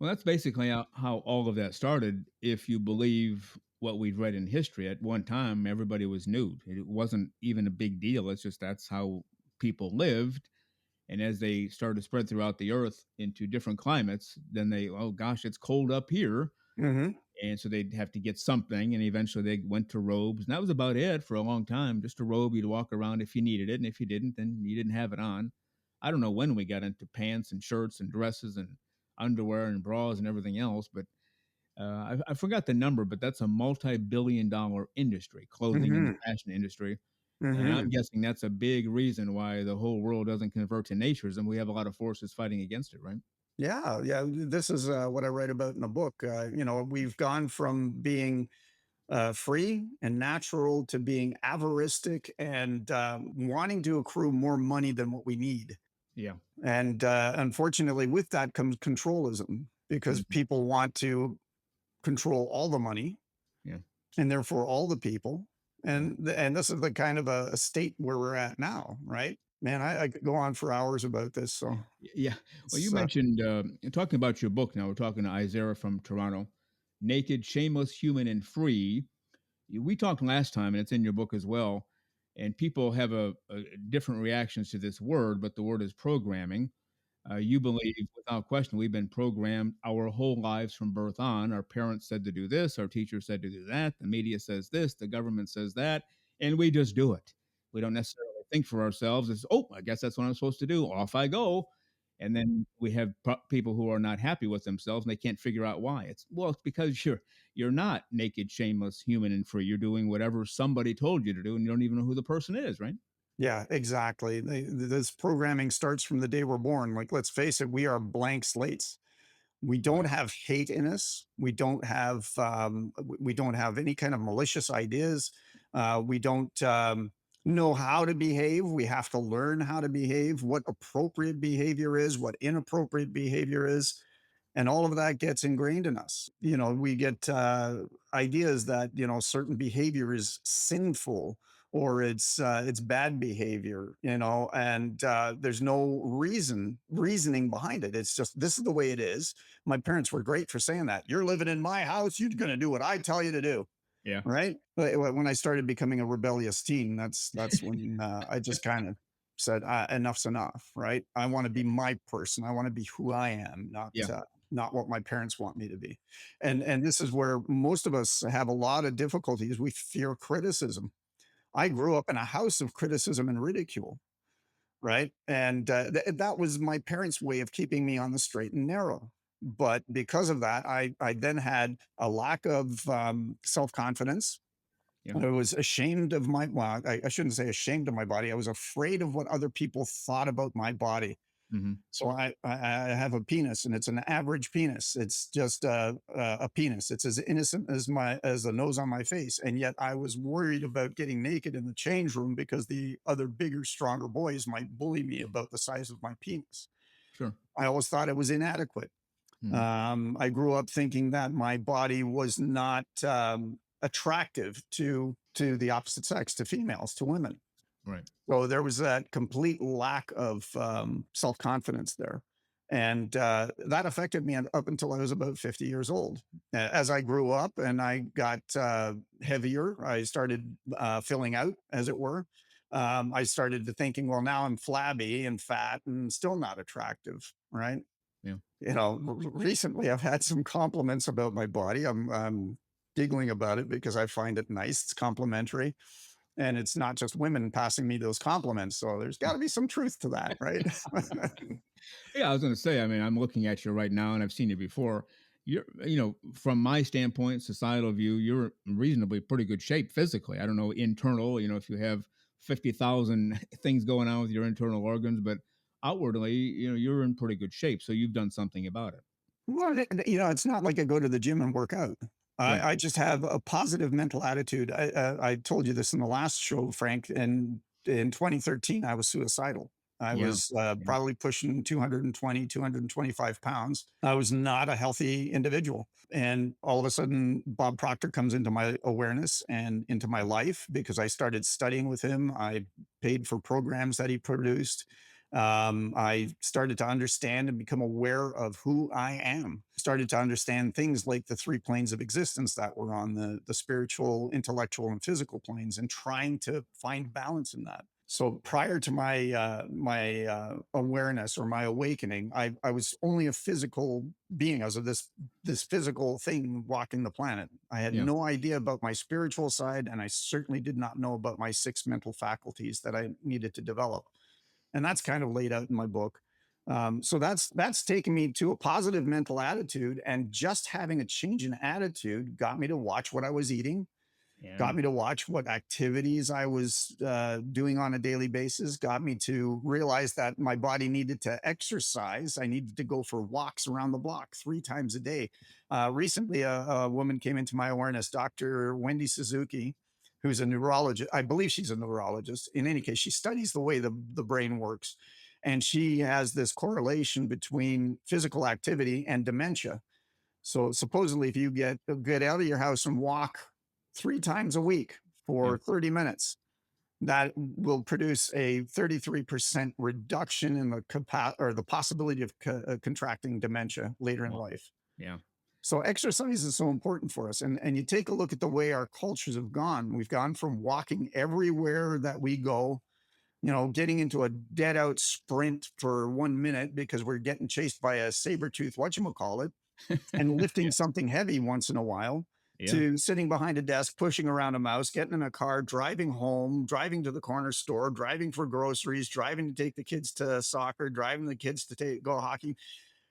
Well, that's basically how all of that started. If you believe what we've read in history, at one time, everybody was nude. It wasn't even a big deal. It's just that's how people lived. And as they started to spread throughout the earth into different climates, then oh gosh, it's cold up here. Hmm. And so they'd have to get something. And eventually they went to robes. And that was about it for a long time. Just a robe you'd walk around if you needed it. And if you didn't, then you didn't have it on. I don't know when we got into pants and shirts and dresses and underwear and bras and everything else, but I forgot the number, but that's a multi-billion-dollar industry, clothing and the Hmm. fashion industry. And I'm Hmm. guessing that's a big reason why the whole world doesn't convert to naturism. We have a lot of forces fighting against it, right? Yeah, yeah. This is what I write about in the book. We've gone from being free and natural to being avaristic and wanting to accrue more money than what we need. Yeah. And unfortunately, with that comes controlism because Mhm. people want to control all the money Yeah. and therefore all the people. Yeah. And this is the kind of a state where we're at now, right? Man, I could go on for hours about this. So Yeah. Well, you it's mentioned talking about your book now. We're talking to IZAERA from Toronto, Naked, Shameless, Human, and Free. We talked last time, and it's in your book as well. And people have a different reactions to this word, but the word is programming. You believe, without question, we've been programmed our whole lives from birth on. Our parents said to do this, our teachers said to do that, the media says this, the government says that, and we just do it. We don't necessarily think for ourselves. It's, oh, I guess that's what I'm supposed to do. Off I go. And then we have people who are not happy with themselves and they can't figure out why. It's because you're not naked, shameless, human, and free. You're doing whatever somebody told you to do, and you don't even know who the person is, right? yeah, exactly. This programming starts from the day we're born. Like, let's face it, we are blank slates. We don't Right. have hate in us. We don't have any kind of malicious ideas. We don't know how to behave. We have to learn how to behave, what appropriate behavior is, what inappropriate behavior is, and all of that gets ingrained in us. We get ideas that certain behavior is sinful or it's bad behavior, and there's no reasoning behind it. It's just this is the way it is. My parents were great for saying that. You're living in my house. You're going to do what I tell you to do. Yeah. Right. But when I started becoming a rebellious teen, that's when I just kind of said, enough's enough. Right. I want to be my person. I want to be who I am, Yeah. not what my parents want me to be. And this is where most of us have a lot of difficulties. We fear criticism. I grew up in a house of criticism and ridicule, right? And that was my parents' way of keeping me on the straight and narrow. But because of that, I then had a lack of self confidence. Yeah. I was ashamed of well, I shouldn't say ashamed of my body. I was afraid of what other people thought about my body. Hmm. So I have a penis, and it's an average penis. It's just a penis. It's as innocent as the nose on my face, and yet I was worried about getting naked in the change room because the other bigger, stronger boys might bully me about the size of my penis. Sure. I always thought it was inadequate. Mhm. I grew up thinking that my body was not attractive to the opposite sex, to females, to women. Right. So there was that complete lack of self confidence there. And that affected me up until I was about 50 years old. As I grew up and I got heavier, I started filling out, as it were. I started to thinking, well, now I'm flabby and fat and still not attractive. Right. Yeah. Recently I've had some compliments about my body. I'm giggling about it because I find it nice. It's complimentary. And it's not just women passing me those compliments. So there's got to be some truth to that, right? Yeah, I was going to say, I mean, I'm looking at you right now and I've seen you before. From my standpoint, societal view, you're in reasonably pretty good shape physically. I don't know, internal, if you have 50,000 things going on with your internal organs, but outwardly, you're in pretty good shape. So you've done something about it. Well, it's not like I go to the gym and work out. Right. I just have a positive mental attitude. I told you this in the last show, Frank. And in 2013, I was suicidal. I Yeah. was Yeah. probably pushing 220, 225 pounds. I was not a healthy individual. And all of a sudden, Bob Proctor comes into my awareness and into my life because I started studying with him. I paid for programs that he produced. I started to understand and become aware of who I am. Started to understand things like the three planes of existence that were on the spiritual, intellectual, and physical planes, and trying to find balance in that. So prior to my awareness or my awakening, I was only a physical being. I was this physical thing walking the planet. I had Yeah. no idea about my spiritual side, and I certainly did not know about my six mental faculties that I needed to develop, and that's kind of laid out in my book. So that's taken me to a positive mental attitude, and just having a change in attitude got me to watch what I was eating, Yeah. got me to watch what activities I was doing on a daily basis, got me to realize that my body needed to exercise. I needed to go for walks around the block 3 times a day. Recently, a woman came into my awareness, Dr. Wendy Suzuki, who's a neurologist. I believe she's a neurologist. In any case, she studies the way the brain works. And she has this correlation between physical activity and dementia. So supposedly, if you get out of your house and walk 3 times a week Yeah. for 30 minutes, that will produce a 33% reduction in the or the possibility of contracting dementia later in Wow. life. Yeah. So exercise is so important for us. And you take a look at the way our cultures have gone. We've gone from walking everywhere that we go, getting into a dead out sprint for 1 minute because we're getting chased by a saber tooth whatchamacallit, and lifting something heavy once in a while, Yeah. to sitting behind a desk, pushing around a mouse, getting in a car, driving home, driving to the corner store, driving for groceries, driving to take the kids to soccer, driving the kids to go hockey.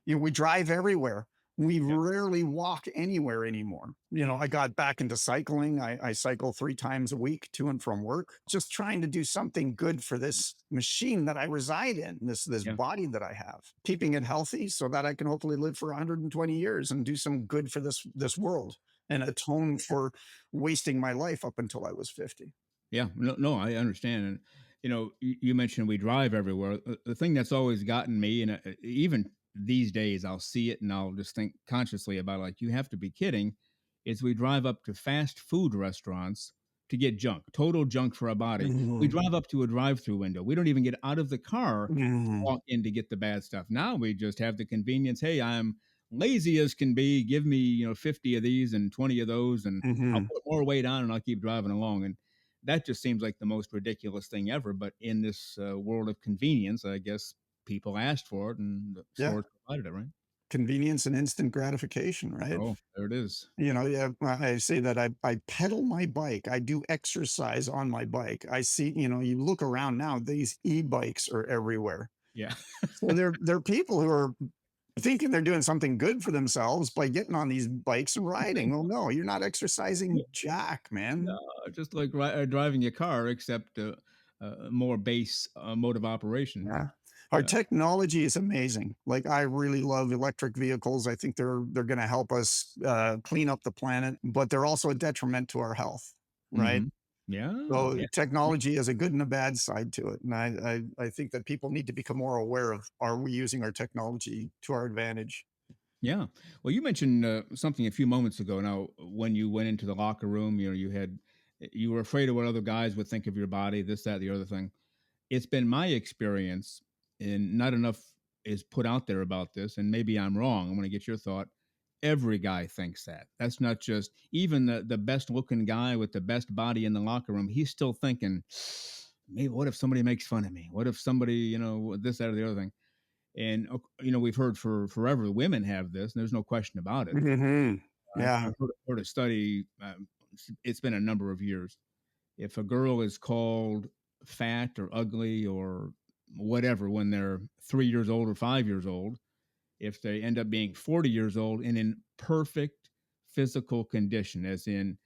We drive everywhere. We Yeah. rarely walk anywhere anymore. I got back into cycling. I cycle 3 times a week to and from work, just trying to do something good for this machine that I reside in, this Yeah. body that I have, keeping it healthy so that I can hopefully live for 120 years and do some good for this world, and atone for wasting my life up until I was 50. Yeah, no, no, I understand. And you mentioned we drive everywhere. The thing that's always gotten me, and even these days, I'll see it and I'll just think consciously about it, like you have to be kidding. Is we drive up to fast food restaurants to get junk, total junk for our body. We Mhm. drive up to a drive-through window. We don't even get out of the car to Mhm. walk in to get the bad stuff. Now we just have the convenience. Hey, I'm lazy as can be. Give me 50 of these and 20 of those, and I'll Mhm. put more weight on and I'll keep driving along. And that just seems like the most ridiculous thing ever. But in this world of convenience, I guess people asked for it and the Yeah. stores provided it, right? Convenience and instant gratification, right? Oh, there it is. Yeah, I say that I pedal my bike. I do exercise on my bike. I see, you look around now, these e-bikes are everywhere. Yeah. So they're people who are thinking they're doing something good for themselves by getting on these bikes and riding. Well, no, you're not exercising jack, No, man. just like driving your car, except more base mode of operation. Yeah. Our Uh, technology is amazing. Like, I really love electric vehicles. I think they're going to help us clean up the planet, but they're also a detriment to our health, right? hmm Yeah. So Yeah. technology has a good and a bad side to it. And I think that people need to become more aware of, are we using our technology to our advantage? Yeah. Well, you mentioned something a few moments ago. Now, when you went into the locker room, you were afraid of what other guys would think of your body, this, that, the other thing. It's been my experience, and not enough is put out there about this, and maybe I'm wrong. I want to get your thought. Every guy thinks that. That's not just even the best looking guy with the best body in the locker room. He's still thinking, maybe what if somebody makes fun of me? What if somebody, this, that, or the other thing? And we've heard for forever women have this, and there's no question about it. Hmm. Yeah. I've heard a study. It's been a number of years. If a girl is called fat or ugly or whatever when they're 3 years old or 5 years old, if they end up being 40 years old and in perfect physical condition, as in,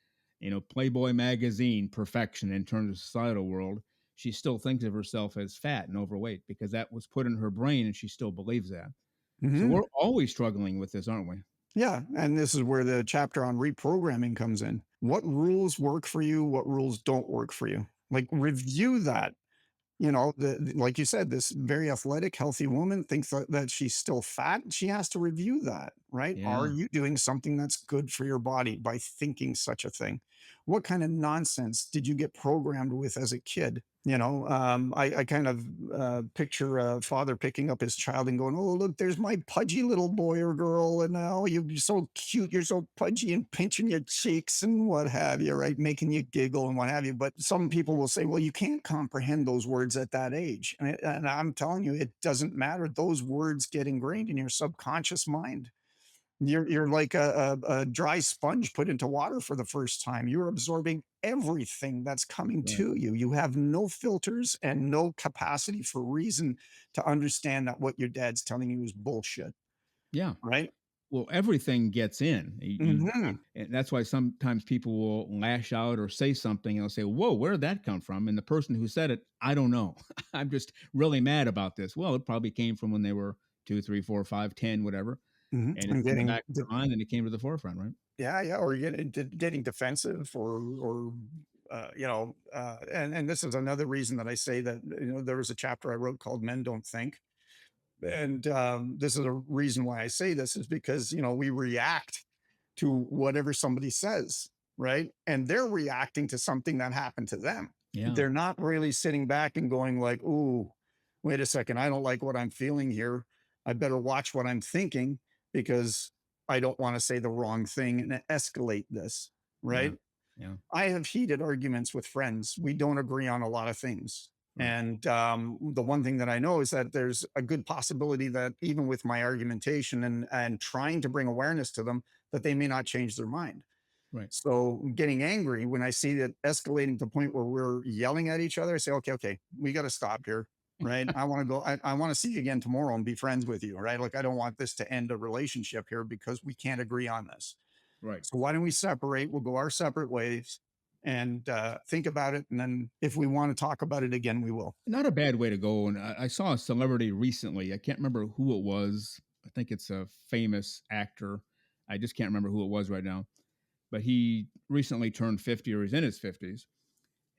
Playboy magazine perfection in terms of societal world, she still thinks of herself as fat and overweight because that was put in her brain and she still believes that. So Hmm. we're always struggling with this, aren't we? Yeah. And this is where the chapter on reprogramming comes in. What rules work for you? What rules don't work for you? Like, review that. Like you said, this very athletic, healthy woman thinks that she's still fat. She has to review that, right? Are Yeah. you doing something that's good for your body by thinking such a thing? What kind of nonsense did you get programmed with as a kid? I kind of picture a father picking up his child and going, "Oh, look, there's my pudgy little boy or girl. And now you're so cute. You're so pudgy and pinching your cheeks and what have you, right? Making you giggle and what have you." But some people will say, well, you can't comprehend those words at that age. And I'm telling you, it doesn't matter. Those words get ingrained in your subconscious mind. You're like a dry sponge put into water for the first time. You're absorbing everything that's coming Right. to you. You have no filters and no capacity for reason to understand that what your dad's telling you is bullshit, Yeah. right? Well, everything gets in. Hmm. And that's why sometimes people will lash out or say something and they'll say, "Whoa, where did that come from?" And the person who said it, I don't know. I'm just really mad about this. Well, it probably came from when they were 2, 3, 4, 5, 10, whatever. Hmm. And it's And in the back of their mind and it came to the forefront, right? yeah, yeah, or getting defensive, or and this is another reason that I say that, there was a chapter I wrote called "Men Don't Think." And this is a reason why I say this is because, we react to whatever somebody says, right? And they're reacting to something that happened to them. Yeah. They're not really sitting back and going like, "Ooh, wait a second, I don't like what I'm feeling here. I better watch what I'm thinking because I don't want to say the wrong thing and escalate this," Yeah. right? Yeah. I have heated arguments with friends. We don't agree on a lot of things. Right. And the one thing that I know is that there's a good possibility that even with my argumentation and trying to bring awareness to them, that they may not change their mind. Right. So getting angry when I see that escalating to the point where we're yelling at each other, I say, okay, okay, we got to stop here. Right. I want to go, I want to see you again tomorrow and be friends with you. Right. Like, I don't want this to end a relationship here because we can't agree on this. Right. So why don't we separate? We'll go our separate ways and think about it. And then if we want to talk about it again, we will. Not a bad way to go. And I saw a celebrity recently. I can't remember who it was. I think it's a famous actor. I just can't remember who it was right now. But he recently turned 50, or he's in his 50s.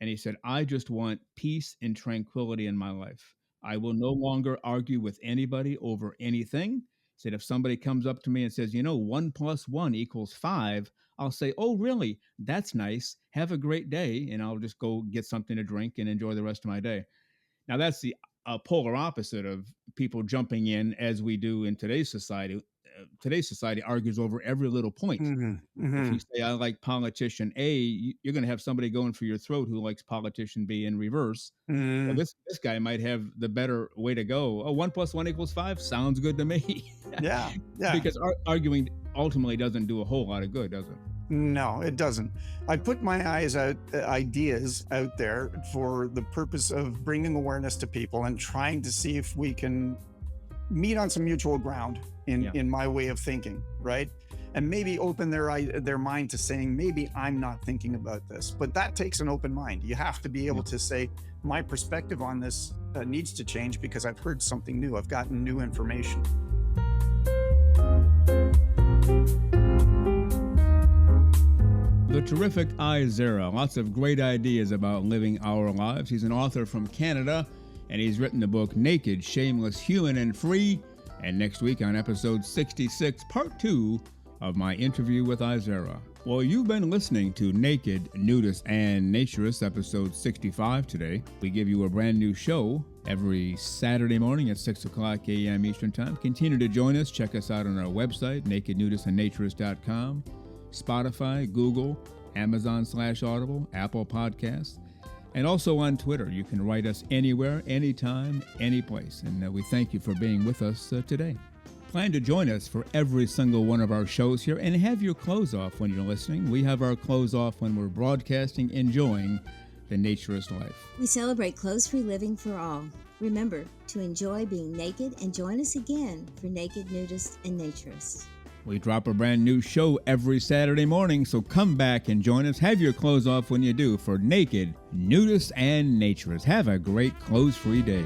And he said, "I just want peace and tranquility in my life. I will no longer argue with anybody over anything." He said, "If somebody comes up to me and says, 1 + 1 = 5, I'll say, 'Oh, really? That's nice. Have a great day.' And I'll just go get something to drink and enjoy the rest of my day." Now, that's the polar opposite of people jumping in as we do in today's society. Today's society argues over every little point. Hmm. If Hmm. you say, "I like politician A," you're going to have somebody going for your throat who likes politician B in reverse. Well, Hmm. this guy might have the better way to go. "Oh, 1 + 1 = 5 sounds good to me." Yeah. Yeah. Because arguing ultimately doesn't do a whole lot of good, does it? No, it doesn't. I put my ideas out there for the purpose of bringing awareness to people and trying to see if we can meet on some mutual ground Yeah. in my way of thinking, right? And maybe open their mind to saying, maybe I'm not thinking about this. But that takes an open mind. You have to be able Yeah. to say, my perspective on this needs to change because I've heard something new. I've gotten new information. The terrific IZAERA, lots of great ideas about living our lives. He's an author from Canada, and he's written the book Naked, Shameless, Human, and Free. And next week on episode 66, part 2 of my interview with IZAERA. Well, you've been listening to Naked, Nudists, and Naturists, episode 65 today. We give you a brand new show every Saturday morning at 6 o'clock a.m. Eastern Time. Continue to join us. Check us out on our website, nakednudistandnaturist.com, Spotify, Google, Amazon/Audible, Apple Podcasts. And also on Twitter. You can write us anywhere, anytime, any place. And we thank you for being with us today. Plan to join us for every single one of our shows here and have your clothes off when you're listening. We have our clothes off when we're broadcasting, enjoying the naturist life. We celebrate clothes-free living for all. Remember to enjoy being naked and join us again for Naked Nudists and Naturists. We drop a brand new show every Saturday morning, so come back and join us. Have your clothes off when you do for Naked Nudists and Naturists. Have a great clothes-free day.